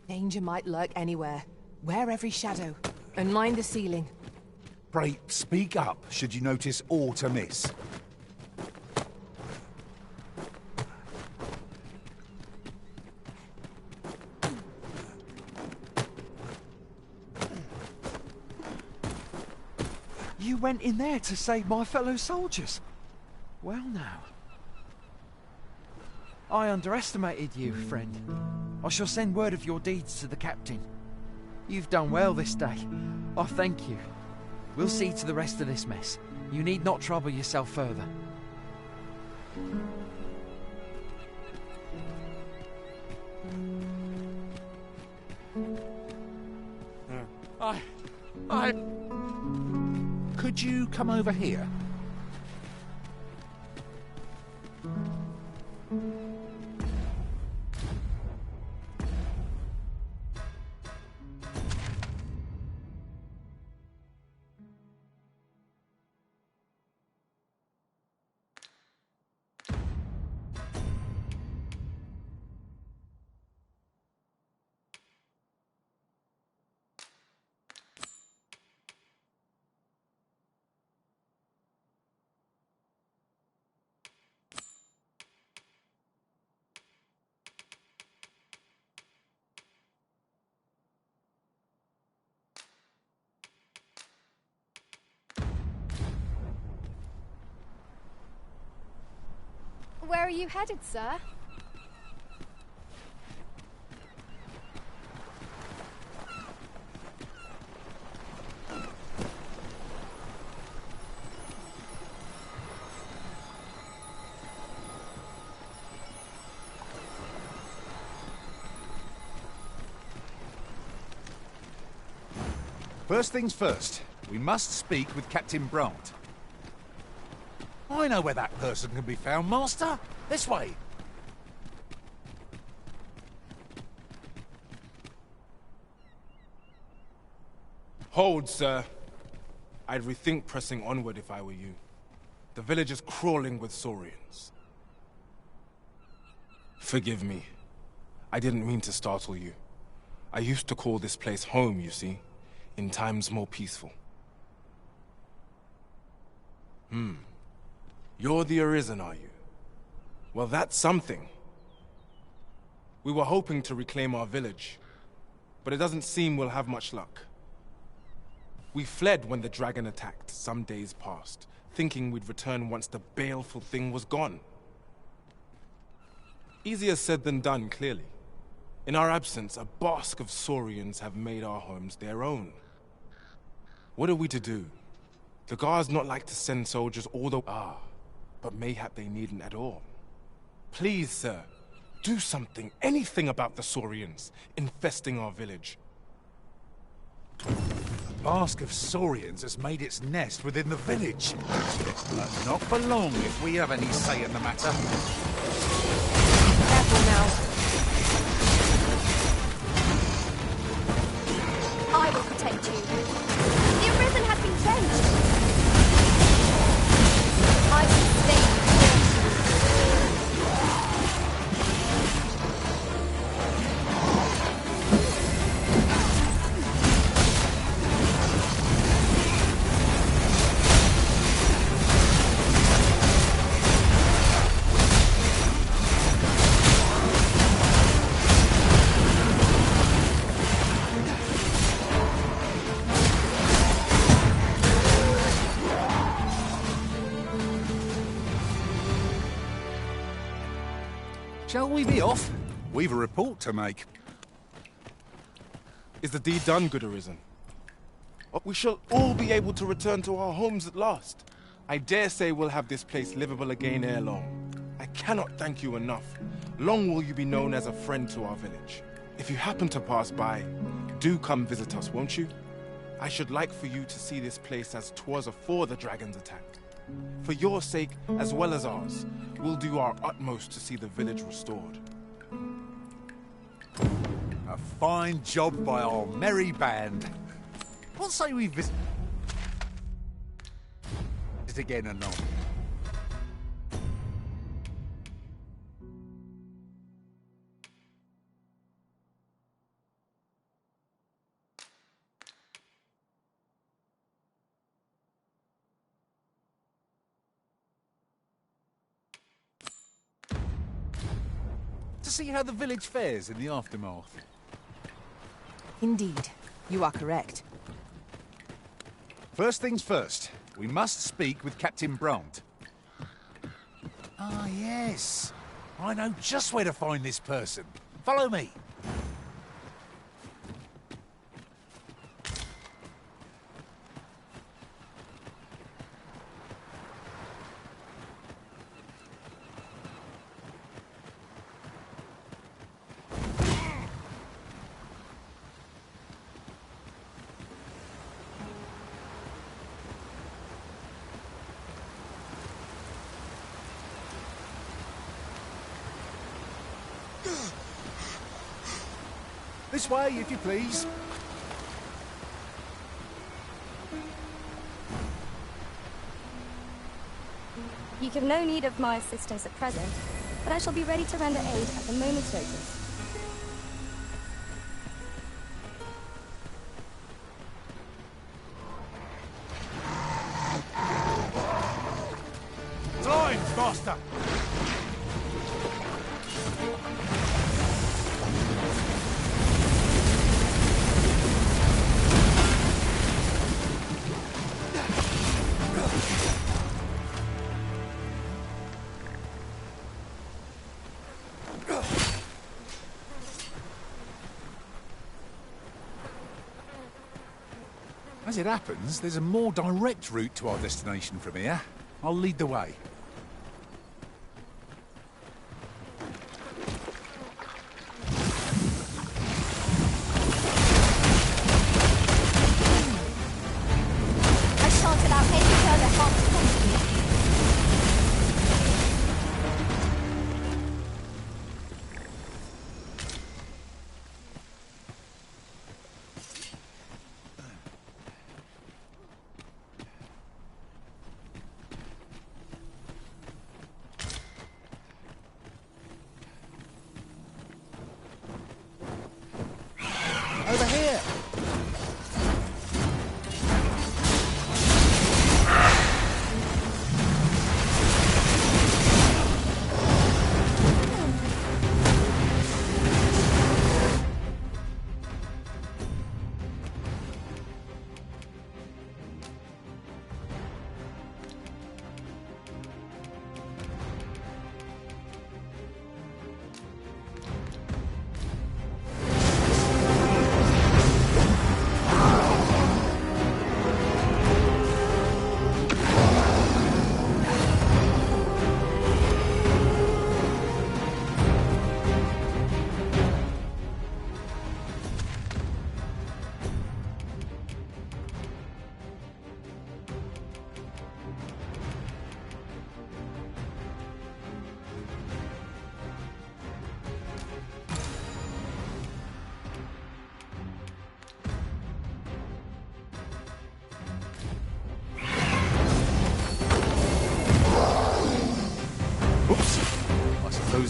Danger might lurk anywhere. Wear every shadow, and mind the ceiling. Pray, speak up should you notice aught amiss. You went in there to save my fellow soldiers. Well now. I underestimated you, friend. I shall send word of your deeds to the captain. You've done well this day. I thank you. We'll see to the rest of this mess. You need not trouble yourself further. Could you come over here? Where are you headed, sir? First things first, we must speak with Captain Brandt. I know where that person can be found, Master. This way. Hold, sir. I'd rethink pressing onward if I were you. The village is crawling with saurians. Forgive me. I didn't mean to startle you. I used to call this place home, you see, in times more peaceful. You're the Arisen, are you? Well, that's something. We were hoping to reclaim our village, but it doesn't seem we'll have much luck. We fled when the dragon attacked some days past, thinking we'd return once the baleful thing was gone. Easier said than done, clearly. In our absence, a bask of saurians have made our homes their own. What are we to do? The guards not like to send soldiers all the... but mayhap they needn't at all. Please, sir, do something, anything about the saurians infesting our village. A bask of saurians has made its nest within the village. But not for long if we have any say in the matter. Careful now. I will protect you. The Arisen has been drenched. I will stay. Shall we be off? We've a report to make. Is the deed done, good Arisen? We shall all be able to return to our homes at last. I dare say we'll have this place livable again ere long. I cannot thank you enough. Long will you be known as a friend to our village. If you happen to pass by, do come visit us, won't you? I should like for you to see this place as 'twas afore the dragon's attack. For your sake, as well as ours, we'll do our utmost to see the village restored. A fine job by our merry band. What say we visit again anon? To see how the village fares in the aftermath. Indeed, you are correct. First things first, we must speak with Captain Brandt. Ah, yes. I know just where to find this person. Follow me. This way, if you please. You have no need of my assistance at present, but I shall be ready to render aid at a moment's notice. Time, master! As it happens, there's a more direct route to our destination from here. I'll lead the way. I shan't allow any further harm to come to me. Over here!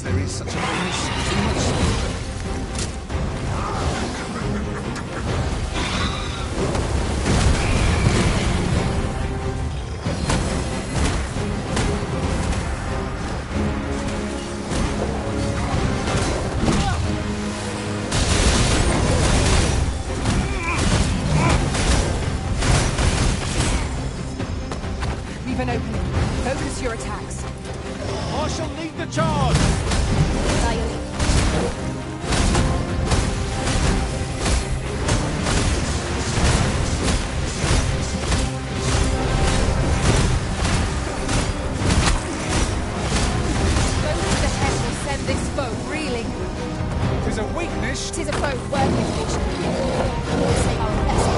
There is such a thing as too much slaughter. Leave an opening. Focus your attacks. I shall lead the charge! Tis a foe worth imitation. Or say our best.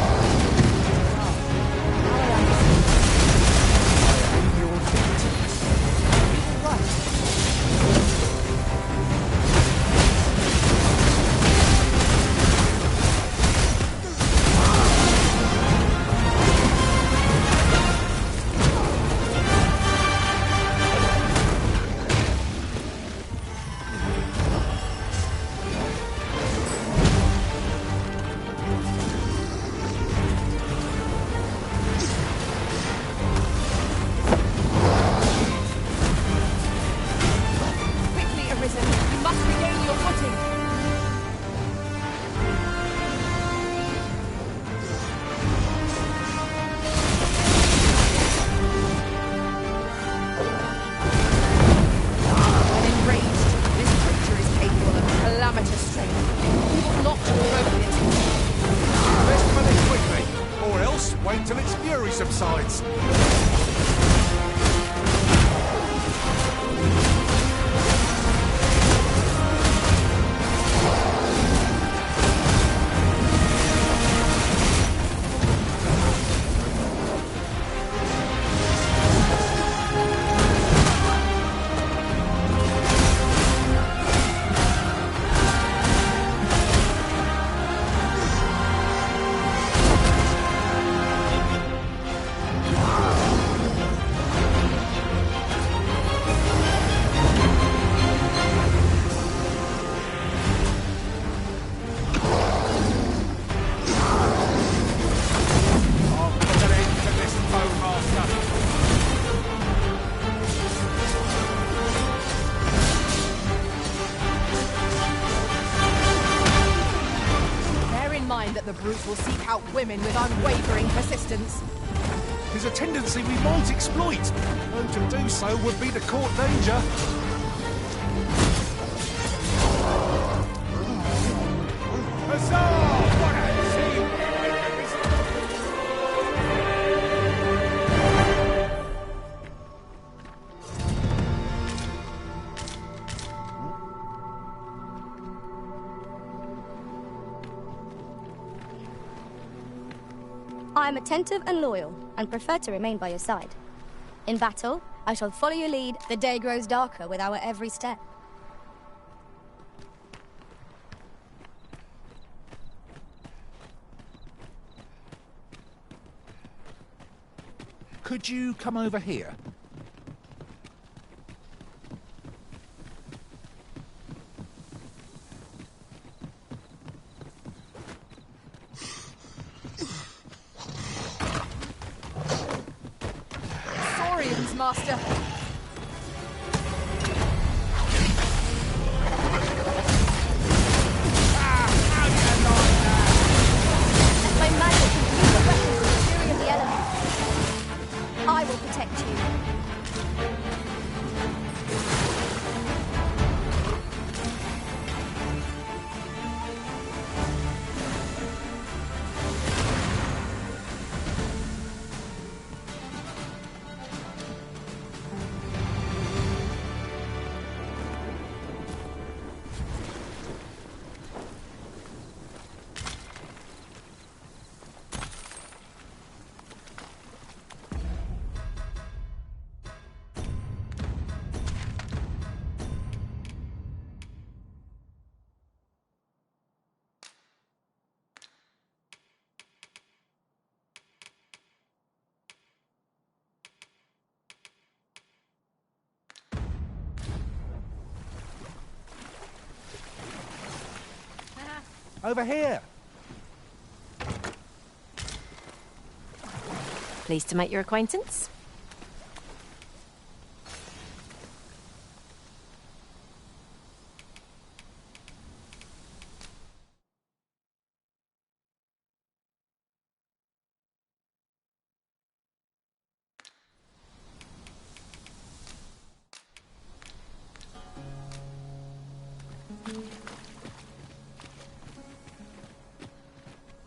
subsides. Will seek out women with unwavering persistence. There's a tendency we might exploit, though to do so would be to court danger. Huzzah! What a team! I am attentive and loyal, and prefer to remain by your side. In battle, I shall follow your lead. The day grows darker with our every step. Could you come over here? Saurians, Master. My magic confuse the weapons with the fury of the elements. I will protect you. Over here. Pleased to make your acquaintance.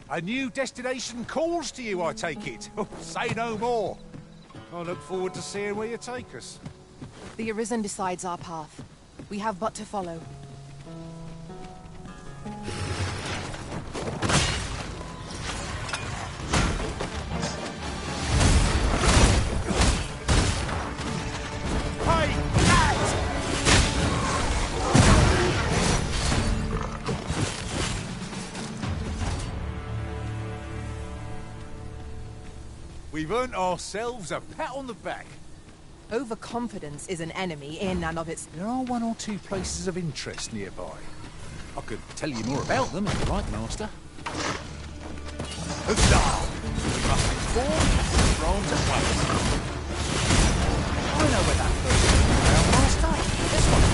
A new destination calls to you, I take it. Say no more. I look forward to seeing where you take us. The Arisen decides our path. We have but to follow. We've earned ourselves a pat on the back. Overconfidence is an enemy in and of its... There are one or two places of interest nearby. I could tell you more about them if you like, Master. Huzzah! We must inform France at once. I know where that person is now, Master. This one.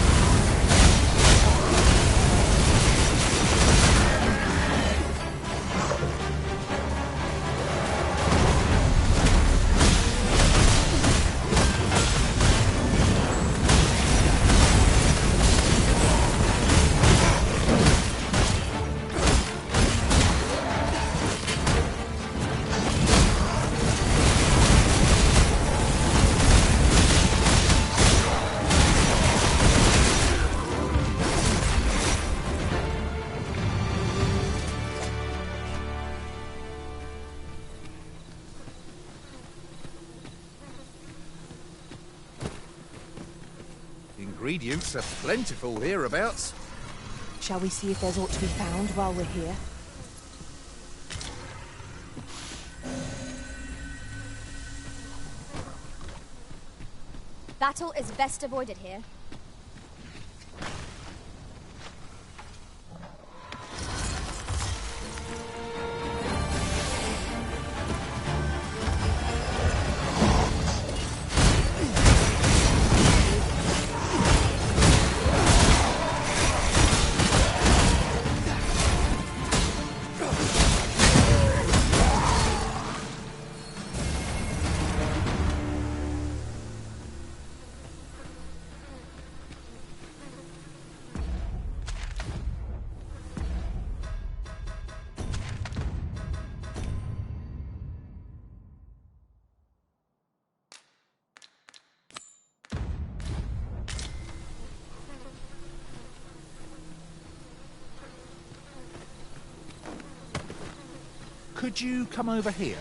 Ingredients are plentiful hereabouts. Shall we see if there's aught to be found while we're here? Battle is best avoided here. Could you come over here?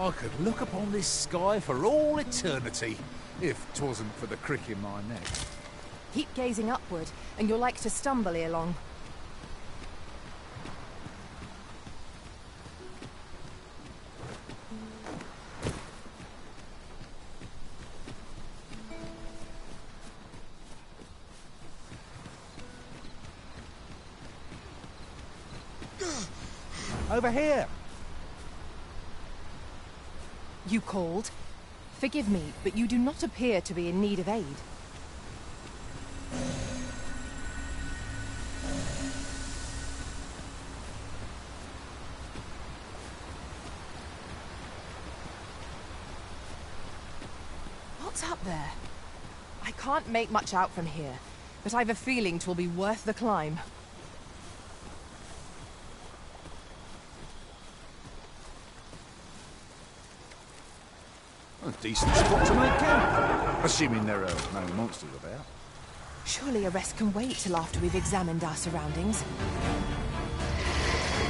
I could look upon this sky for all eternity, if 'twasn't for the crick in my neck. Keep gazing upward, and you're like to stumble ere long. Over here! You called? Forgive me, but you do not appear to be in need of aid. What's up there? I can't make much out from here, but I've a feeling 'twill be worth the climb. A decent spot to make camp, assuming there are no monsters about. Surely a rest can wait till after we've examined our surroundings.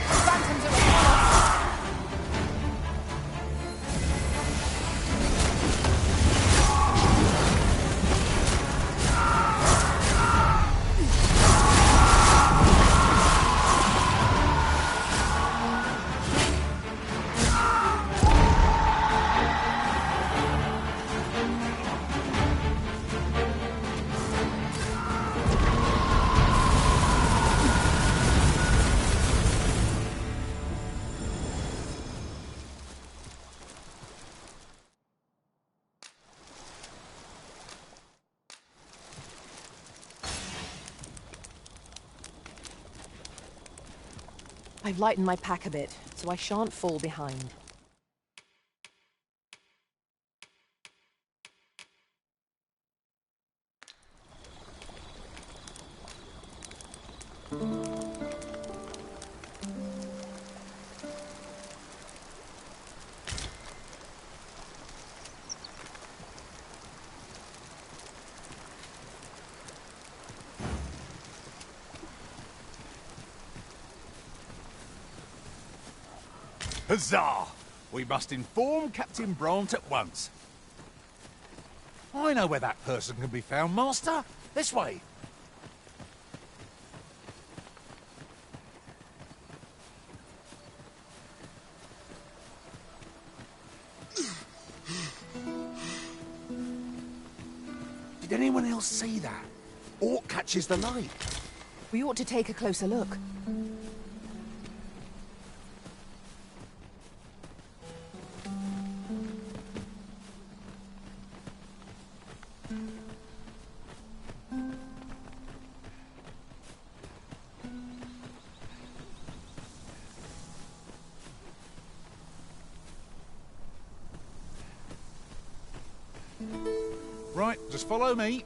Phantoms are upon us! I've lightened my pack a bit, so I shan't fall behind. Huzzah! We must inform Captain Brandt at once. I know where that person can be found, Master. This way. Did anyone else see that? Orc catches the light. We ought to take a closer look. Right, just follow me.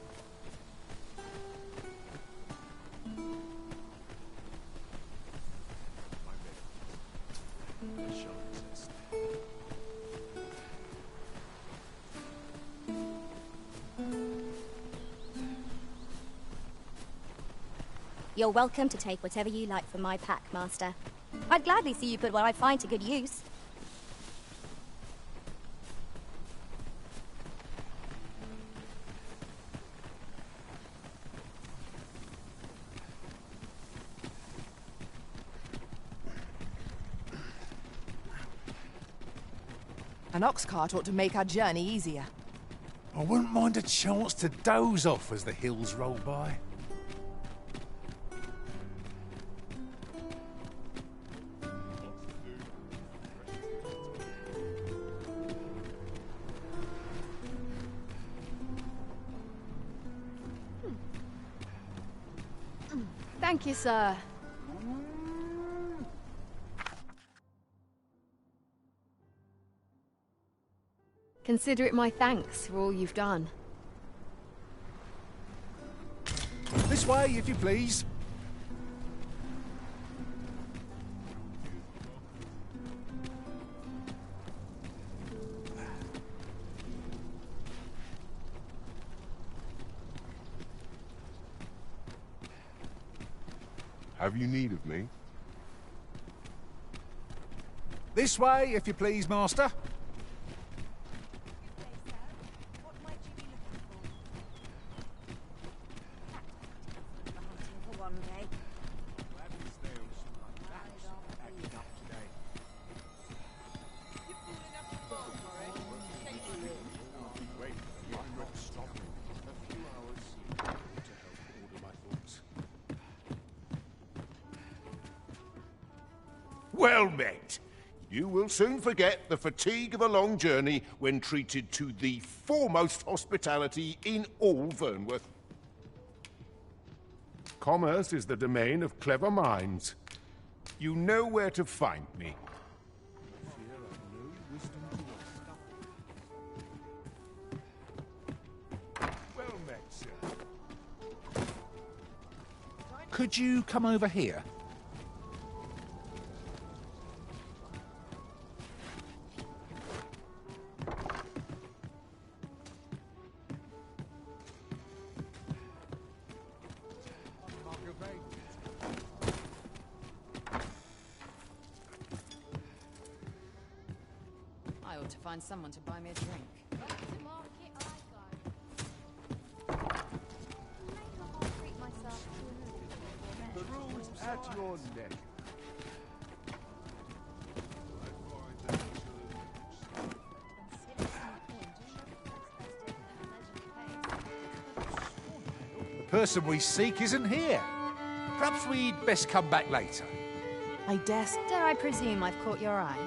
You're welcome to take whatever you like from my pack, Master. I'd gladly see you put what I find to good use. An Oxcart ought to make our journey easier. I wouldn't mind a chance to doze off as the hills roll by. Thank you, sir. Consider it my thanks for all you've done. This way, if you please. Have you need of me? This way, if you please, Master. Well met. You will soon forget the fatigue of a long journey when treated to the foremost hospitality in all Vernworth. Commerce is the domain of clever minds. You know where to find me. Well met, sir. Could you come over here? I ought to find someone to buy me a drink. The rules at your neck. The person we seek isn't here. Perhaps we'd best come back later. I dare I presume I've caught your eye?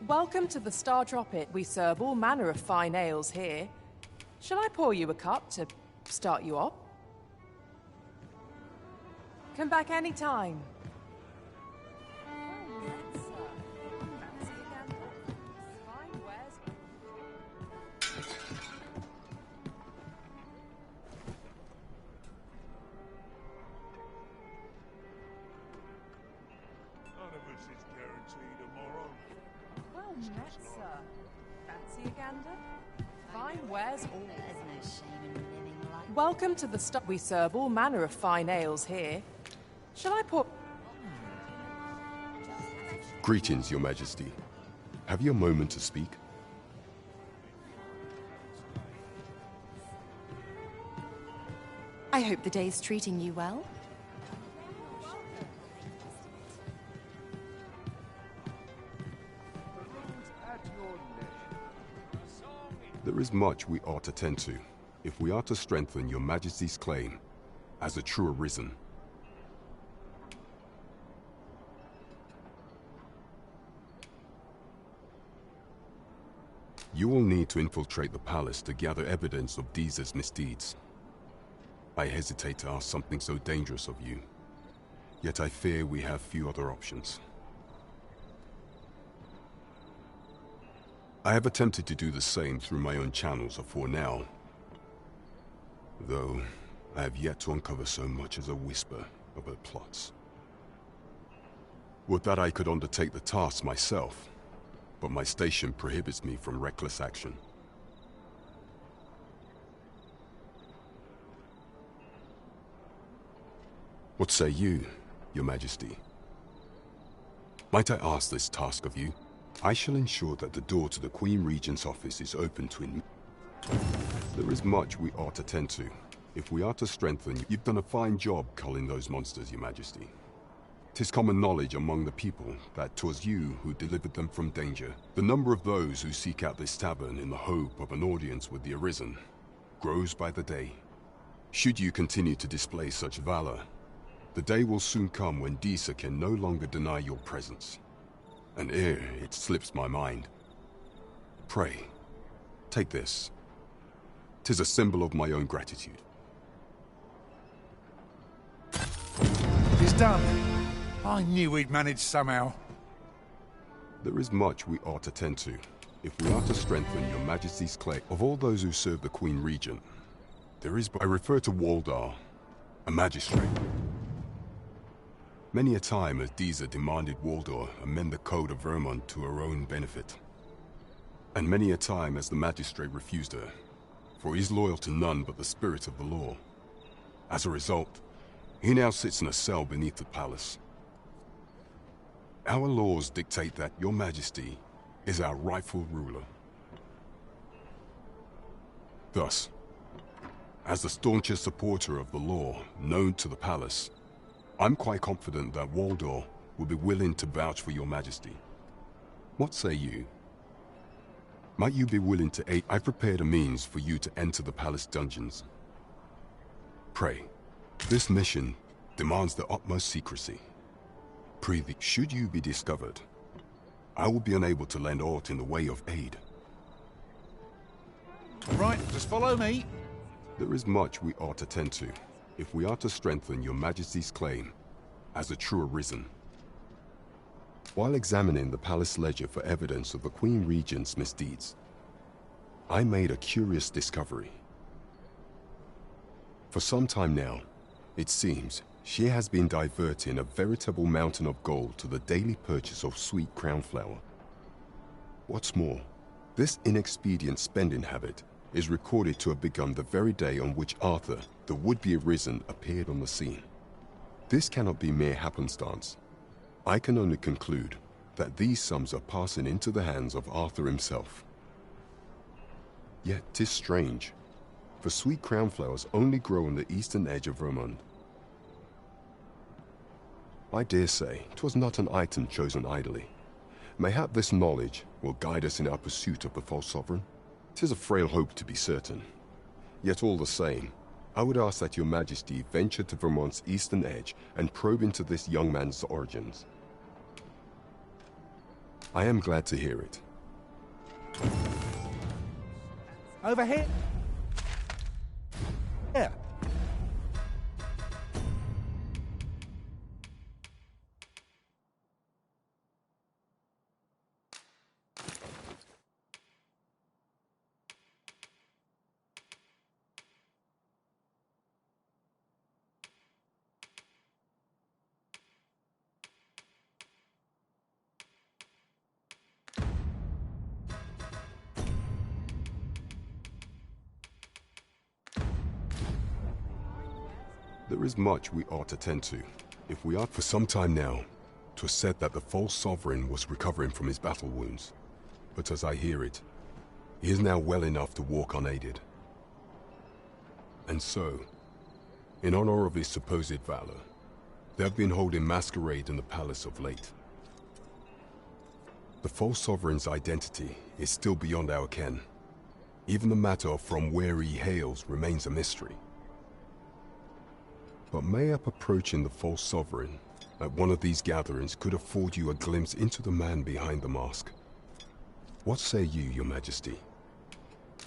Welcome to the Star Dropit. We serve all manner of fine ales here. Shall I pour you a cup to start you off? Come back any time. None of us is guaranteed tomorrow. Well met, sir. Fancy a gander? Fine wares all. There's no shame in living like... Welcome to the We serve all manner of fine ales here. Shall I pour... Greetings, Your Majesty. Have you a moment to speak? I hope the day's treating you well. There is much we ought to tend to, if we are to strengthen Your Majesty's claim as a true Arisen. You will need to infiltrate the palace to gather evidence of Diesa's misdeeds. I hesitate to ask something so dangerous of you, yet I fear we have few other options. I have attempted to do the same through my own channels for now, though I have yet to uncover so much as a whisper of her plots. Would that I could undertake the task myself, but my station prohibits me from reckless action. What say you, Your Majesty? Might I ask this task of you? I shall ensure that the door to the Queen Regent's office is open to him. There is much we ought to tend to. If we are to strengthen you, you've done a fine job culling those monsters, Your Majesty. 'Tis common knowledge among the people that 'twas you who delivered them from danger. The number of those who seek out this tavern in the hope of an audience with the Arisen grows by the day. Should you continue to display such valor, the day will soon come when Diesa can no longer deny your presence. And ere it slips my mind, pray, take this. 'Tis a symbol of my own gratitude. It's done. I knew we'd manage somehow. There is much we ought to tend to, if we are to strengthen Your Majesty's claim. Of all those who serve the Queen Regent, there is I refer to Waldar, a magistrate. Many a time has Diesa demanded Waldar amend the Code of Vermont to her own benefit. And many a time has the magistrate refused her, for he is loyal to none but the spirit of the law. As a result, he now sits in a cell beneath the palace. Our laws dictate that Your Majesty is our rightful ruler. Thus, as the staunchest supporter of the law known to the palace, I'm quite confident that Waldar will be willing to vouch for Your Majesty. What say you? Might you be willing to aid? I've prepared a means for you to enter the palace dungeons. Pray, This mission demands the utmost secrecy. Prithee, should you be discovered, I will be unable to lend aught in the way of aid. Right, just follow me. There is much we ought to tend to, if we are to strengthen your Majesty's claim as a true Arisen. While examining the palace ledger for evidence of the Queen Regent's misdeeds, I made a curious discovery. For some time now, it seems she has been diverting a veritable mountain of gold to the daily purchase of sweet crownflower. What's more, this inexpedient spending habit is recorded to have begun the very day on which Arthur, the would-be Arisen, appeared on the scene. This cannot be mere happenstance. I can only conclude that these sums are passing into the hands of Arthur himself. Yet 'tis strange, for sweet crownflowers only grow on the eastern edge of Vermont. I dare say 'twas not an item chosen idly. Mayhap this knowledge will guide us in our pursuit of the false sovereign. 'Tis a frail hope, to be certain. Yet all the same, I would ask that your Majesty venture to Vermont's eastern edge and probe into this young man's origins. I am glad to hear it. Over here. Yeah. There is much we ought to tend to, if we are for some time now. 'Twas said that the false sovereign was recovering from his battle wounds, but as I hear it, he is now well enough to walk unaided. And so, in honor of his supposed valor, they have been holding Masquerade in the palace of late. The false sovereign's identity is still beyond our ken. Even the matter of from where he hails remains a mystery. But mayhap approaching the false sovereign at one of these gatherings could afford you a glimpse into the man behind the mask. What say you, your Majesty?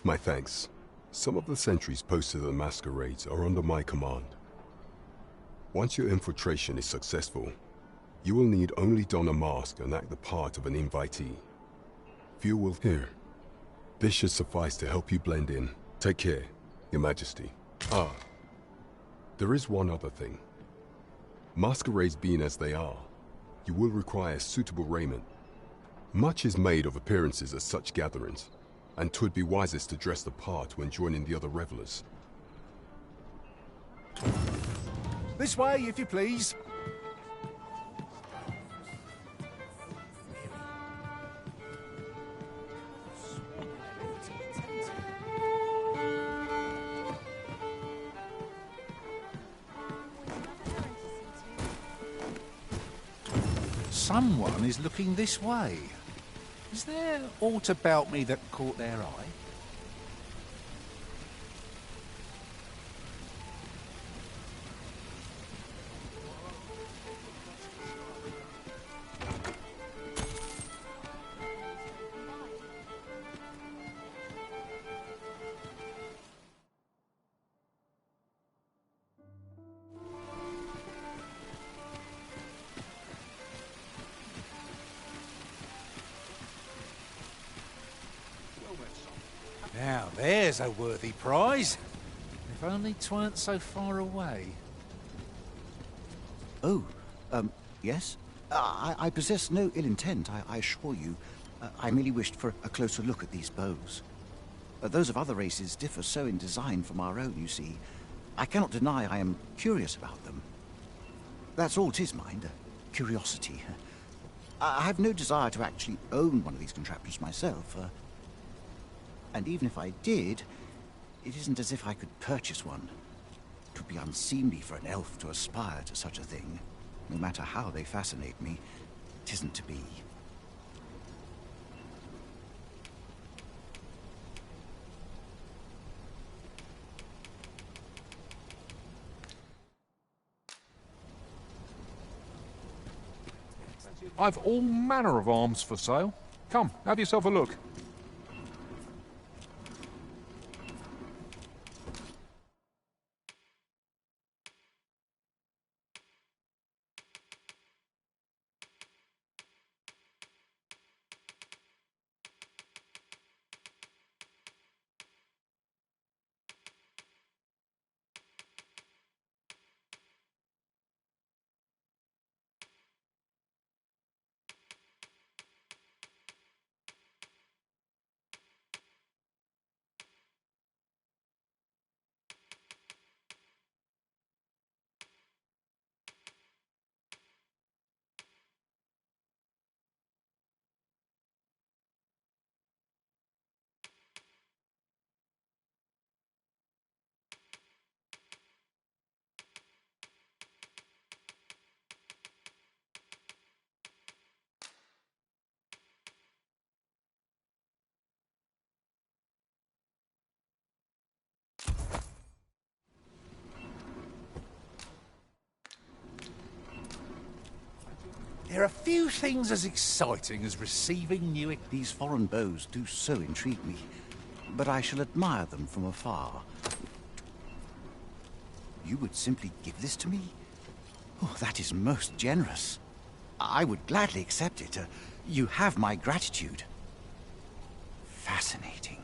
My thanks. Some of the sentries posted at the masquerades are under my command. Once your infiltration is successful, you will need only don a mask and act the part of an invitee. Few will hear. This should suffice to help you blend in. Take care, your Majesty. Ah. There is one other thing. Masquerades being as they are, you will require suitable raiment. Much is made of appearances at such gatherings, and 'twould be wisest to dress the part when joining the other revelers. This way, if you please. Someone is looking this way. Is there aught about me that caught their eye? Now there's a worthy prize. If only 'tweren't so far away. Oh, yes? I possess no ill intent, I assure you. I merely wished for a closer look at these bows. Those of other races differ so in design from our own, you see. I cannot deny I am curious about them. That's all 'tis, mind, curiosity. I have no desire to actually own one of these contraptions myself. And even if I did, it isn't as if I could purchase one. It would be unseemly for an elf to aspire to such a thing. No matter how they fascinate me, it isn't to be. I've all manner of arms for sale. Come, have yourself a look. There are few things as exciting as receiving new... These foreign bows do so intrigue me, but I shall admire them from afar. You would simply give this to me? Oh, that is most generous. I would gladly accept it. You have my gratitude. Fascinating.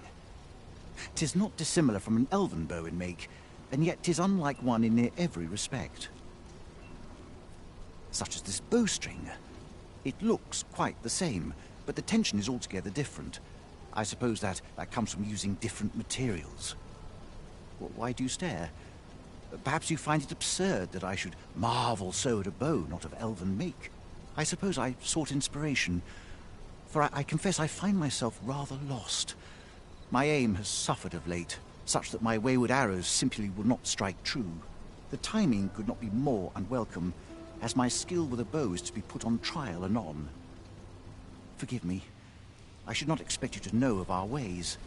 'Tis not dissimilar from an elven bow in make, and yet 'tis unlike one in near every respect. Such as this bowstring. It looks quite the same, but the tension is altogether different. I suppose that comes from using different materials. Why do you stare? Perhaps you find it absurd that I should marvel so at a bow not of elven make. I suppose I sought inspiration, for I confess I find myself rather lost. My aim has suffered of late, such that my wayward arrows simply will not strike true. The timing could not be more unwelcome, as my skill with a bow is to be put on trial anon. Forgive me. I should not expect you to know of our ways.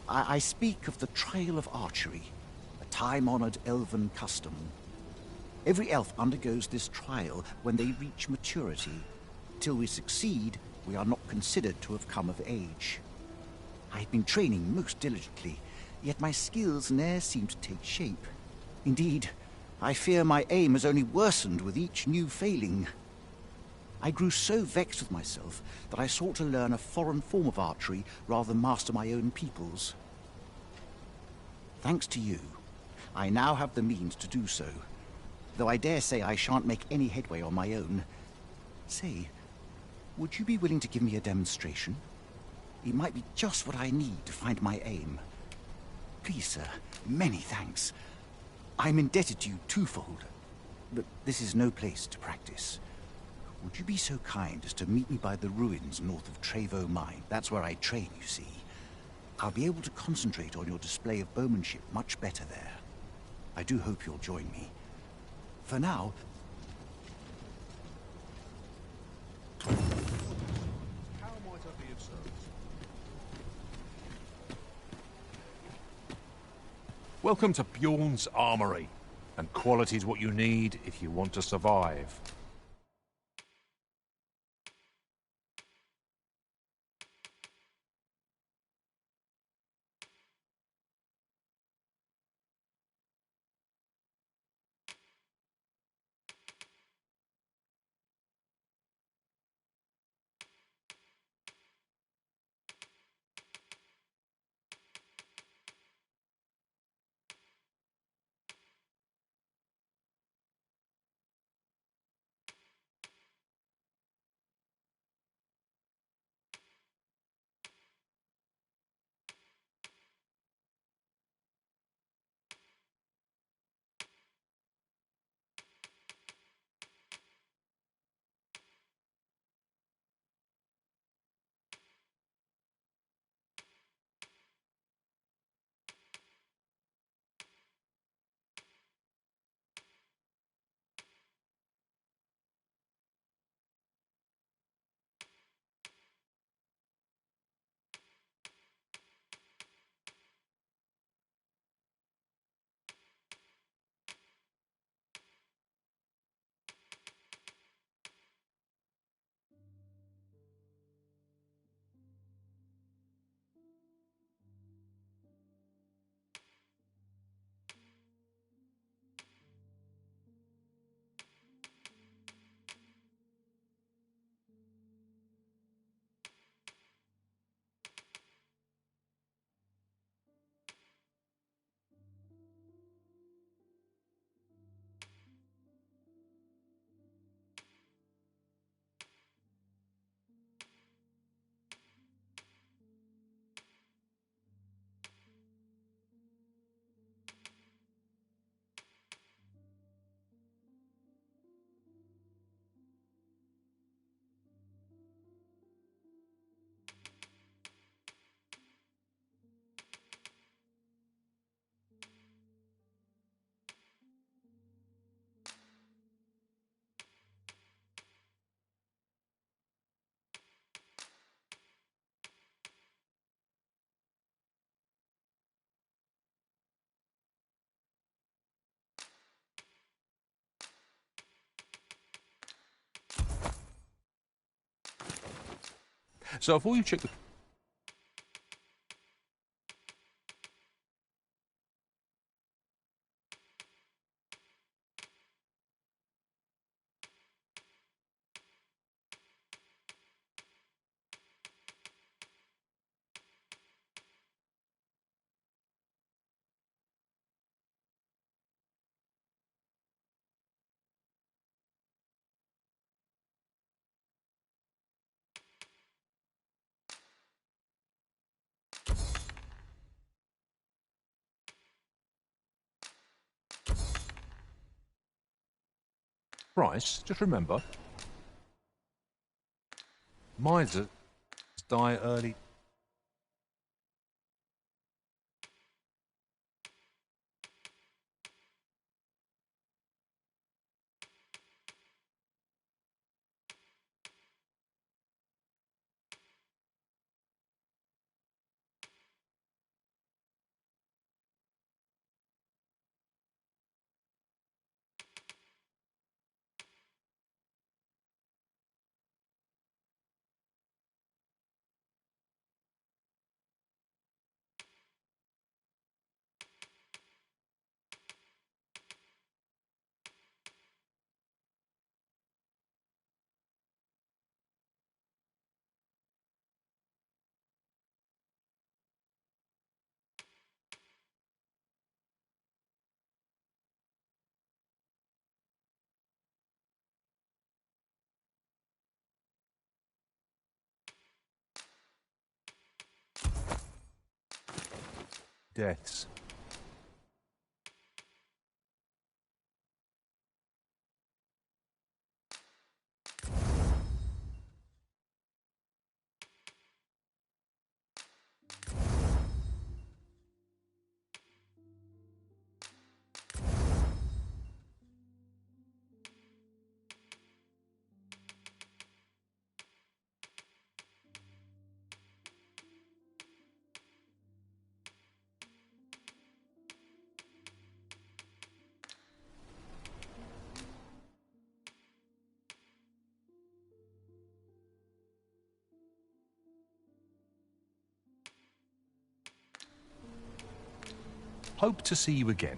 I speak of the trial of archery, a time-honored elven custom. Every elf undergoes this trial when they reach maturity. Till we succeed, we are not considered to have come of age. I have been training most diligently, yet my skills ne'er seem to take shape. Indeed, I fear my aim has only worsened with each new failing. I grew so vexed with myself that I sought to learn a foreign form of archery rather than master my own people's. Thanks to you, I now have the means to do so, though I dare say I shan't make any headway on my own. Say, would you be willing to give me a demonstration? It might be just what I need to find my aim. Please, sir, many thanks. I'm indebted to you twofold, but this is no place to practice. Would you be so kind as to meet me by the ruins north of Trevo Mine? That's where I train, you see. I'll be able to concentrate on your display of bowmanship much better there. I do hope you'll join me. For now... How might I be of service? Welcome to Bjorn's Armory, and quality's what you need if you want to survive. So before you check the... Price, just remember, misers die early. Deaths. Hope to see you again.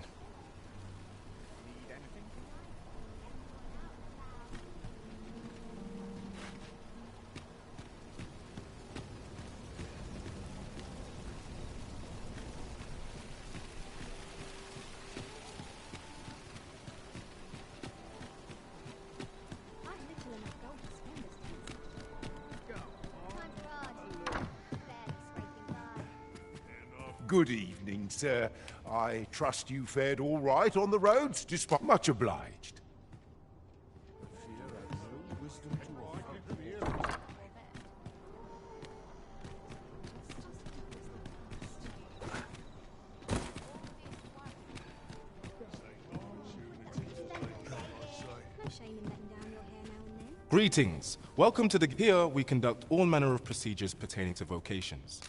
Good evening, sir. I trust you fared all right on the roads, despite much obliged. Greetings. Welcome to the... Here we conduct all manner of procedures pertaining to vocations.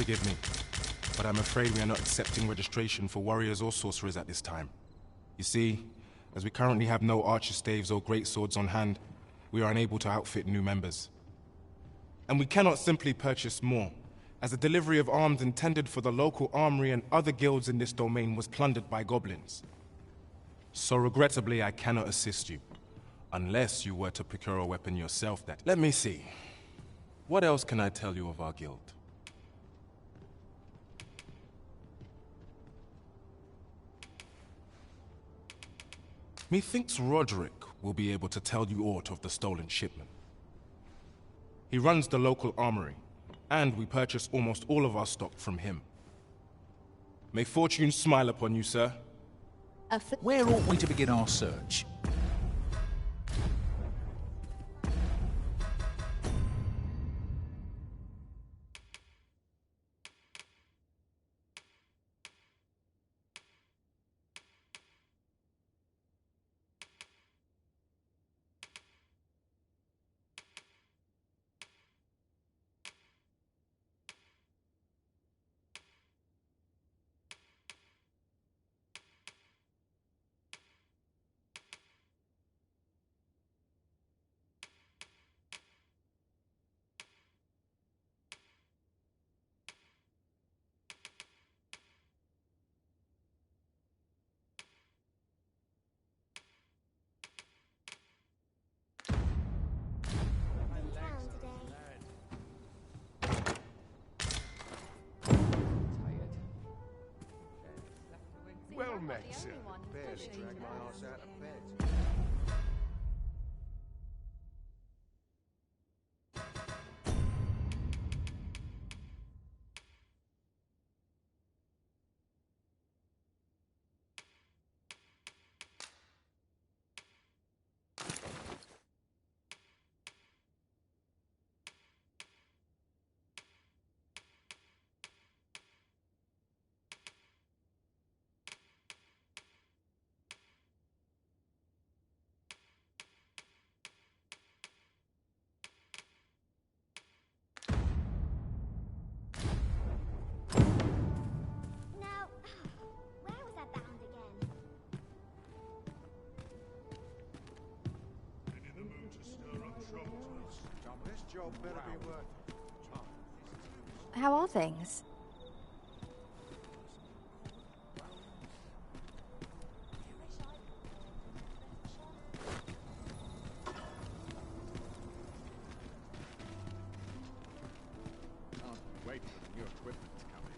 forgive me, but I'm afraid we are not accepting registration for warriors or sorcerers at this time. You see, as we currently have no archer staves or greatswords on hand, we are unable to outfit new members. And we cannot simply purchase more, as the delivery of arms intended for the local armory and other guilds in this domain was plundered by goblins. So regrettably, I cannot assist you, unless you were to procure a weapon yourself that... Let me see. What else can I tell you of our guild? Methinks Roderick will be able to tell you aught of the stolen shipment. He runs the local armory, and we purchase almost all of our stock from him. May fortune smile upon you, sir. Where ought we to begin our search? Well met, sir. Barely dragged my ass out of bed. How are things? Wait for the new equipment to come in.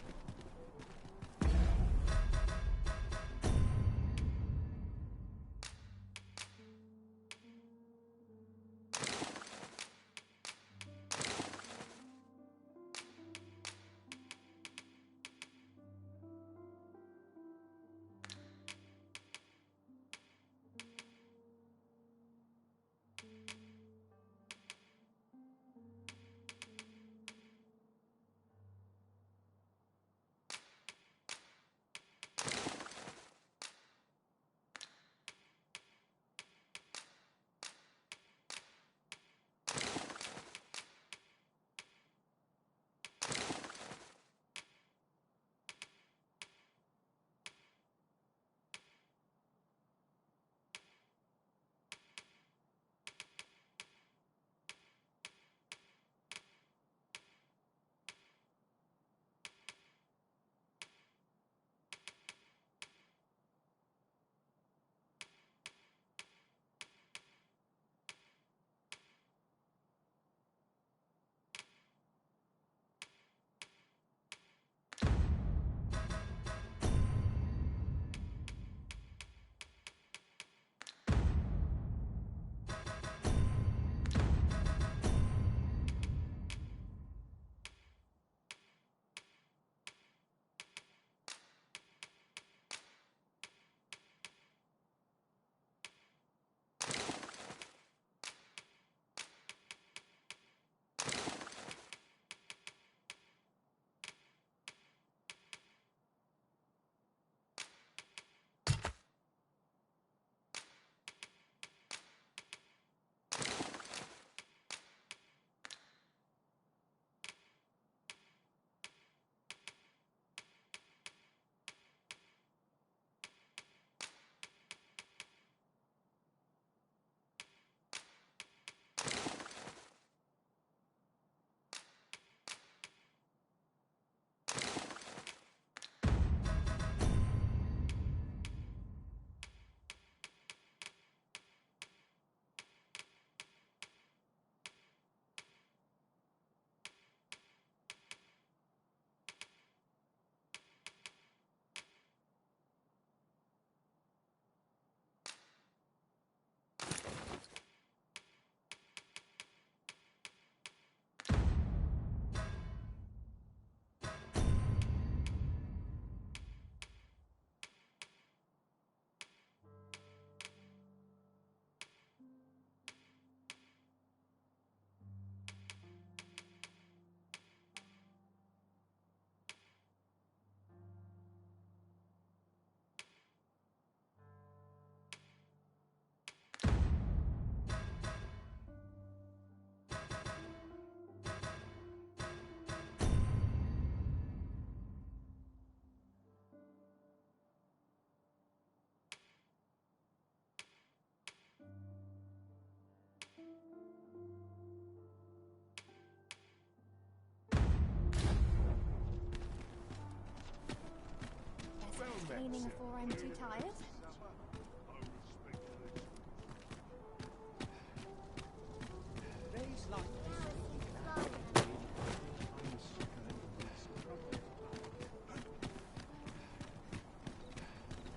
cleaning before I'm too tired?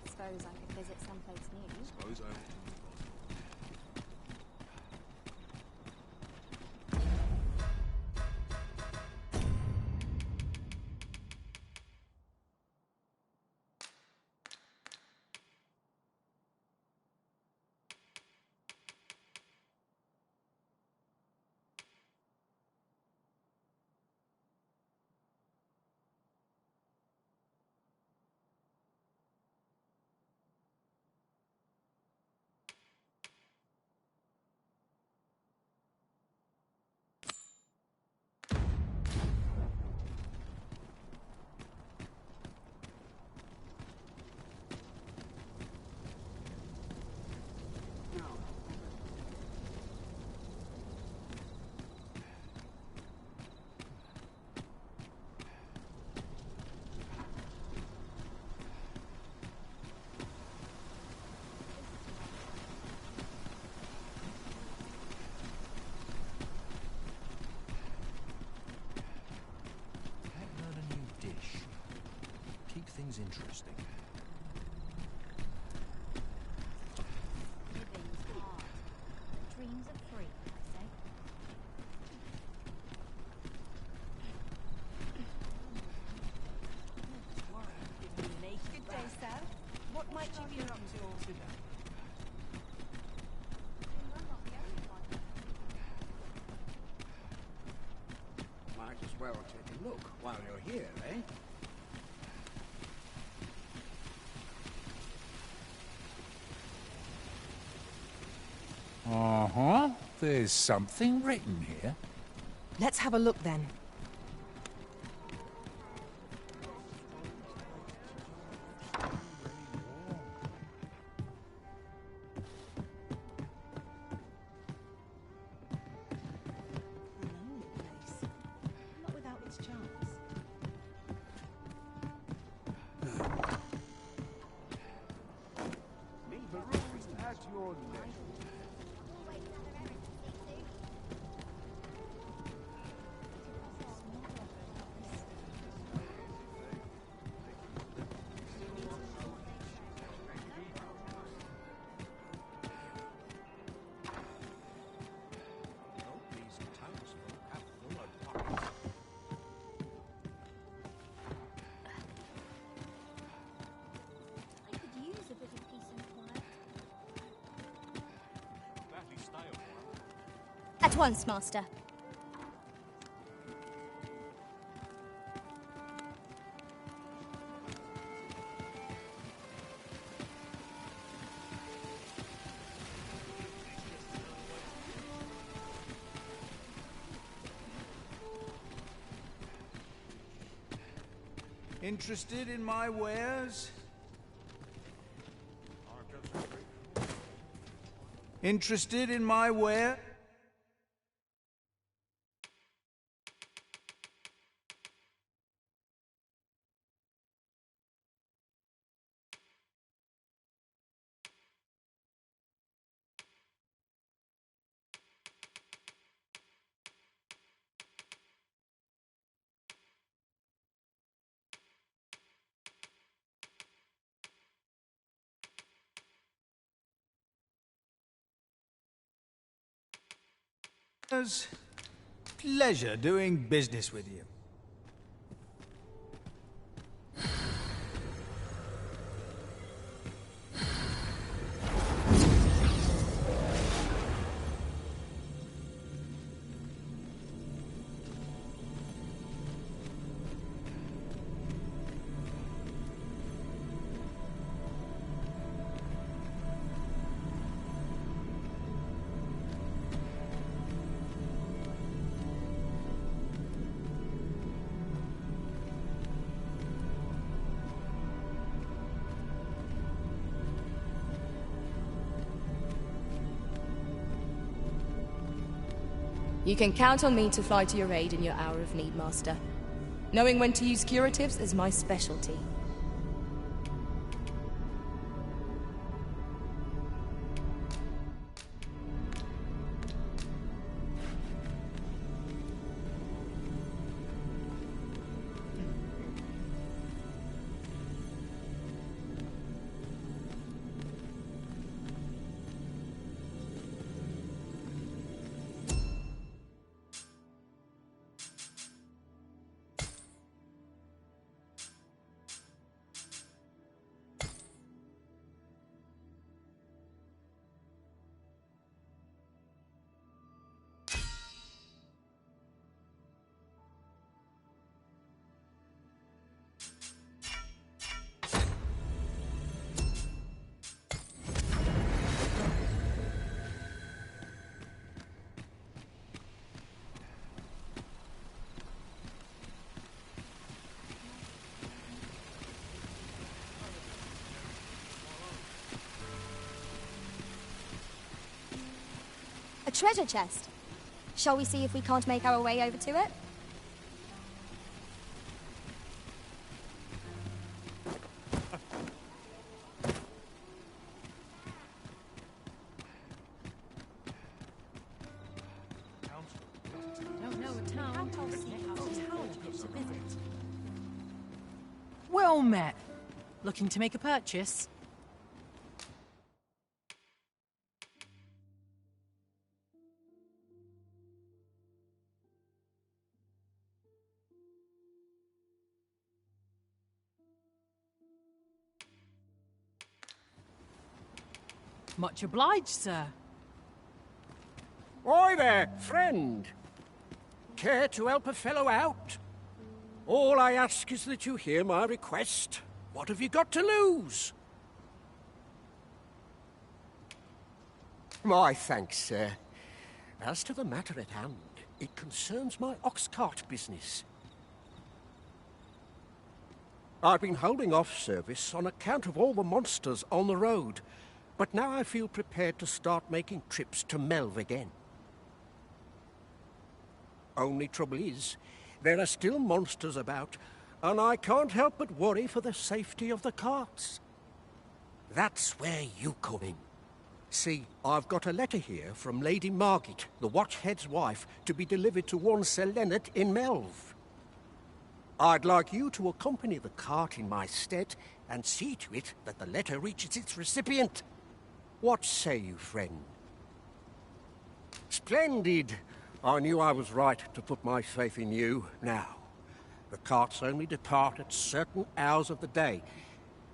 Suppose I could visit someplace new. Things interesting. Living's hard, but dreams are free, I say. Good day, sir. What might you be up to today? Might as well take a look while you're here, eh? Uh-huh. There's something written here. Let's have a look then. Not without its charms. Leave a room at your leisure. At once, Master. Interested in my wares? Interested in my ware? Pleasure doing business with you. You can count on me to fly to your aid in your hour of need, Master. Knowing when to use curatives is my specialty. treasure chest. Shall we see if we can't make our way over to it? Well met. Looking to make a purchase? Much obliged, sir. Oi there, friend. Care to help a fellow out? All I ask is that you hear my request. What have you got to lose? My thanks, sir. As to the matter at hand, it concerns my Oxcart business. I've been holding off service on account of all the monsters on the road, but now I feel prepared to start making trips to Melve again. Only trouble is, there are still monsters about, and I can't help but worry for the safety of the carts. That's where you come in. See, I've got a letter here from Lady Margit, the Watchhead's wife, to be delivered to one Sir Leonard in Melve. I'd like you to accompany the cart in my stead and see to it that the letter reaches its recipient. What say you, friend? Splendid! I knew I was right to put my faith in you. Now, the carts only depart at certain hours of the day,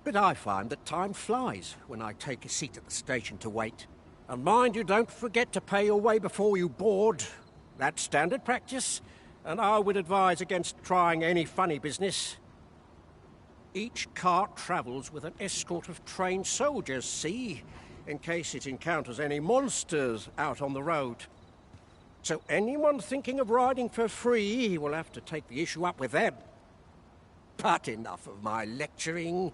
but I find that time flies when I take a seat at the station to wait. And mind you, don't forget to pay your way before you board. That's standard practice, and I would advise against trying any funny business. Each cart travels with an escort of trained soldiers, see, in case it encounters any monsters out on the road. So anyone thinking of riding for free will have to take the issue up with them. But enough of my lecturing.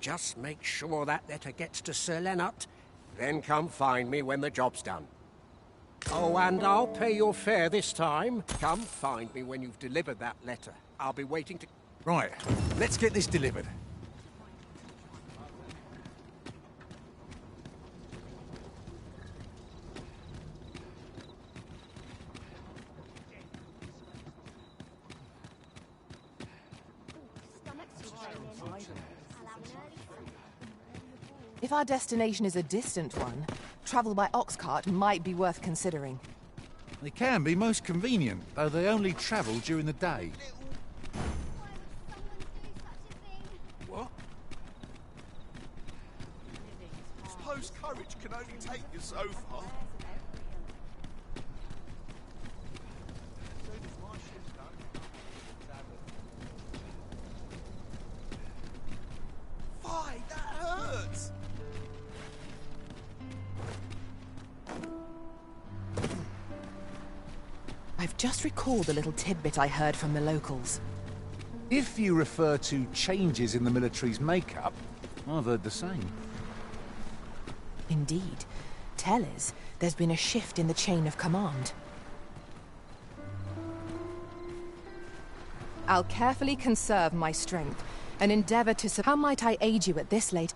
Just make sure that letter gets to Sir Leonard, then come find me when the job's done. Oh, and I'll pay your fare this time. Come find me when you've delivered that letter. I'll be waiting to... Right, let's get this delivered. If our destination is a distant one, travel by Oxcart might be worth considering. They can be most convenient, though they only travel during the day. What? Suppose courage can only take you so far. Why, that hurts! I've just recalled a little tidbit I heard from the locals. If you refer to changes in the military's makeup, I've heard the same. Indeed. Tell us, there's been a shift in the chain of command. I'll carefully conserve my strength and endeavor to... How might I aid you at this late...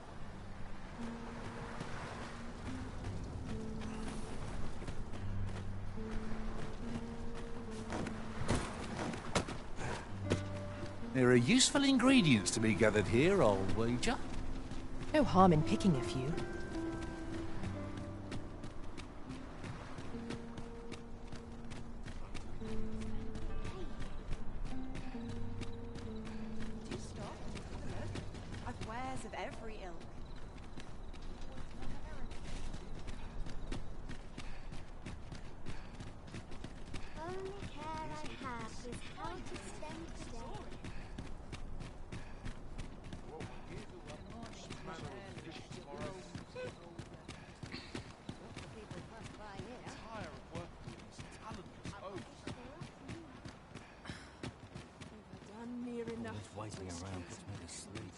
There are useful ingredients to be gathered here, I'll wager. No harm in picking a few. I've wares of every ilk. Only care I have is how to spend the day. Done near enough. Waiting around puts me to sleep.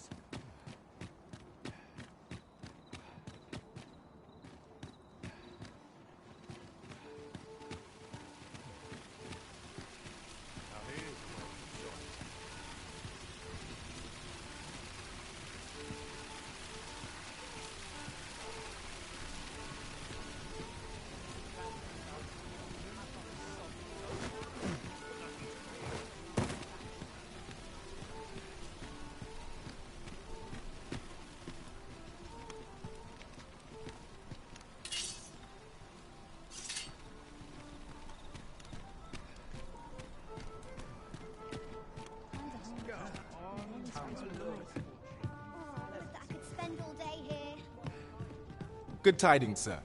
Good tidings, sir.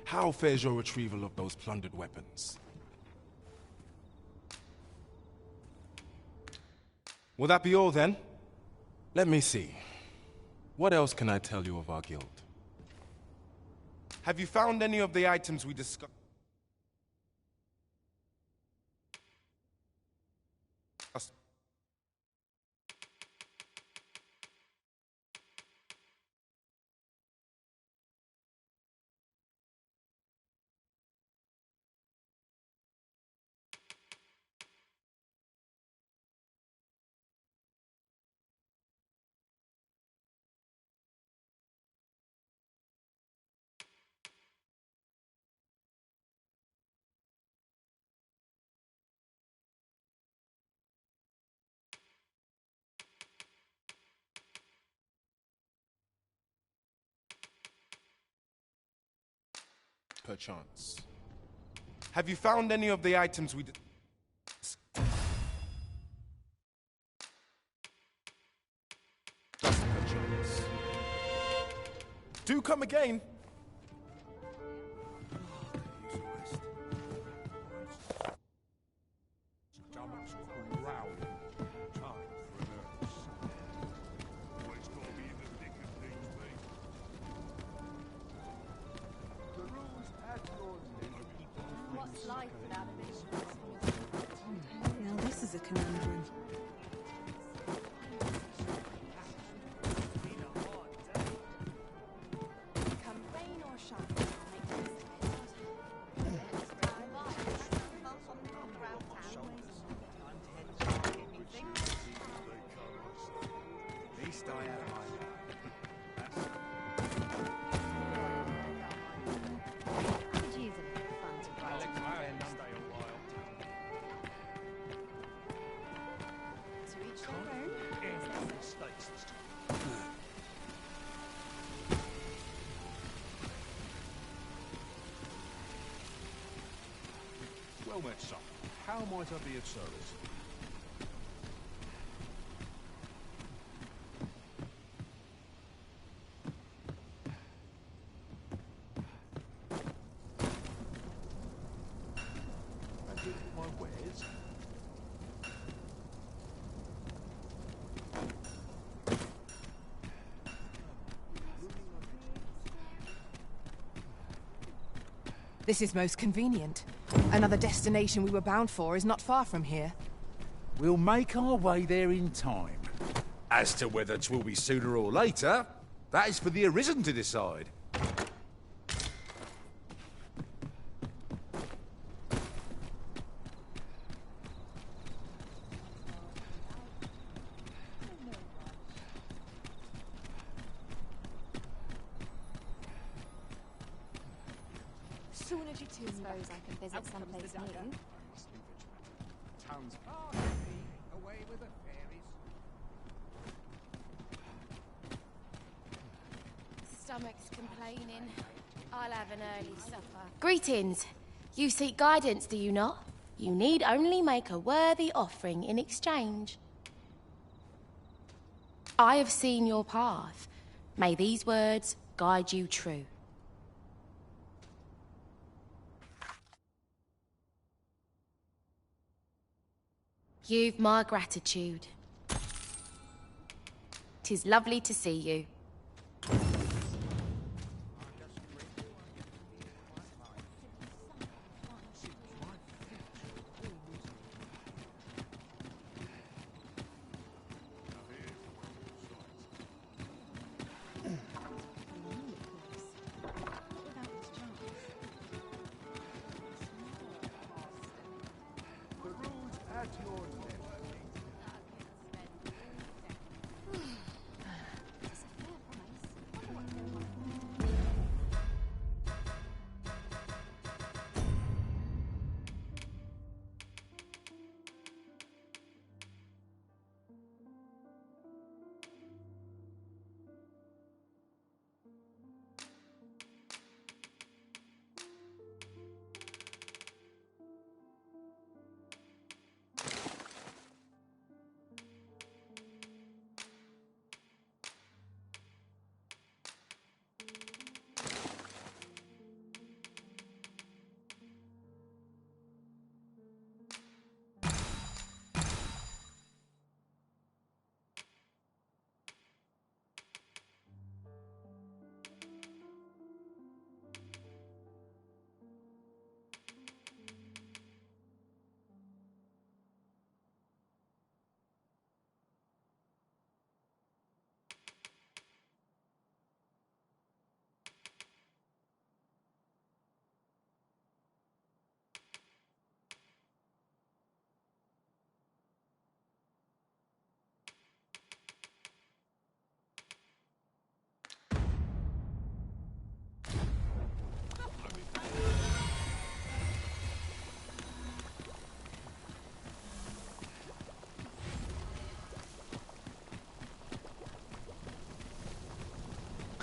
How fares your retrieval of those plundered weapons? Will that be all, then? Let me see. What else can I tell you of our guild? Have you found any of the items we discussed? Perchance. Have you found any of the items we did? Just perchance. Do come again. Now this is a conundrum. Come rain or shine, Well met, son. How might I be of service? I do my wares. This is most convenient. Another destination we were bound for is not far from here. We'll make our way there in time. As to whether 'twill be sooner or later, that is for the Arisen to decide. Soon as you two suppose I can visit someplace new. Town's away with the fairies. Stomach's complaining. I'll have an early supper. Greetings. You seek guidance, do you not? You need only make a worthy offering in exchange. I have seen your path. May these words guide you true. You've my gratitude. 'Tis lovely to see you.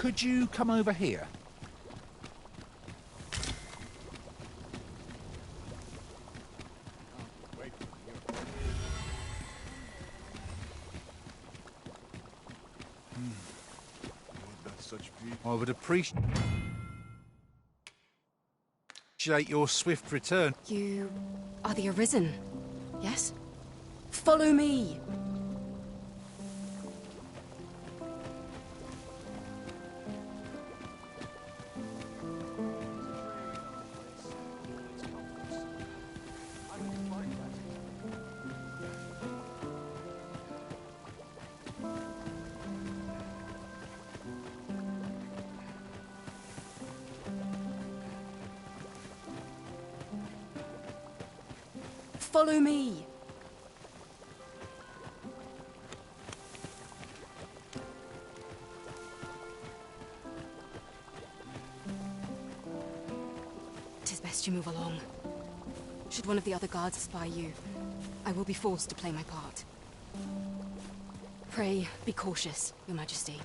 Could you come over here? I would appreciate your swift return. You are the Arisen, yes? Follow me! Follow me! Tis best you move along. Should one of the other guards spy you, I will be forced to play my part. Pray, be cautious, Your Majesty.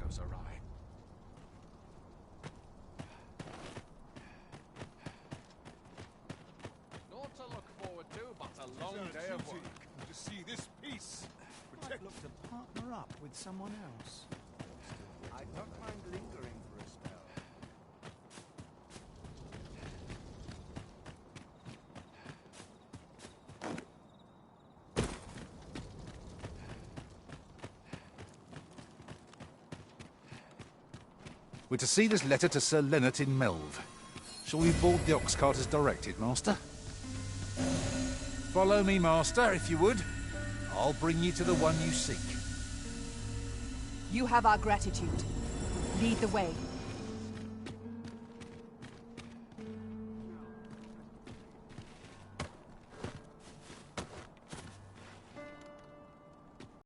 Goes awry. Not to look forward to, but a long day of work. To see this piece. I'd look to partner up with someone else. I don't mind lingering for a spell. We're to see this letter to Sir Leonard in Melve. Shall we board the Oxcart as directed, Master? Follow me, Master, if you would. I'll bring you to the one you seek. You have our gratitude. Lead the way.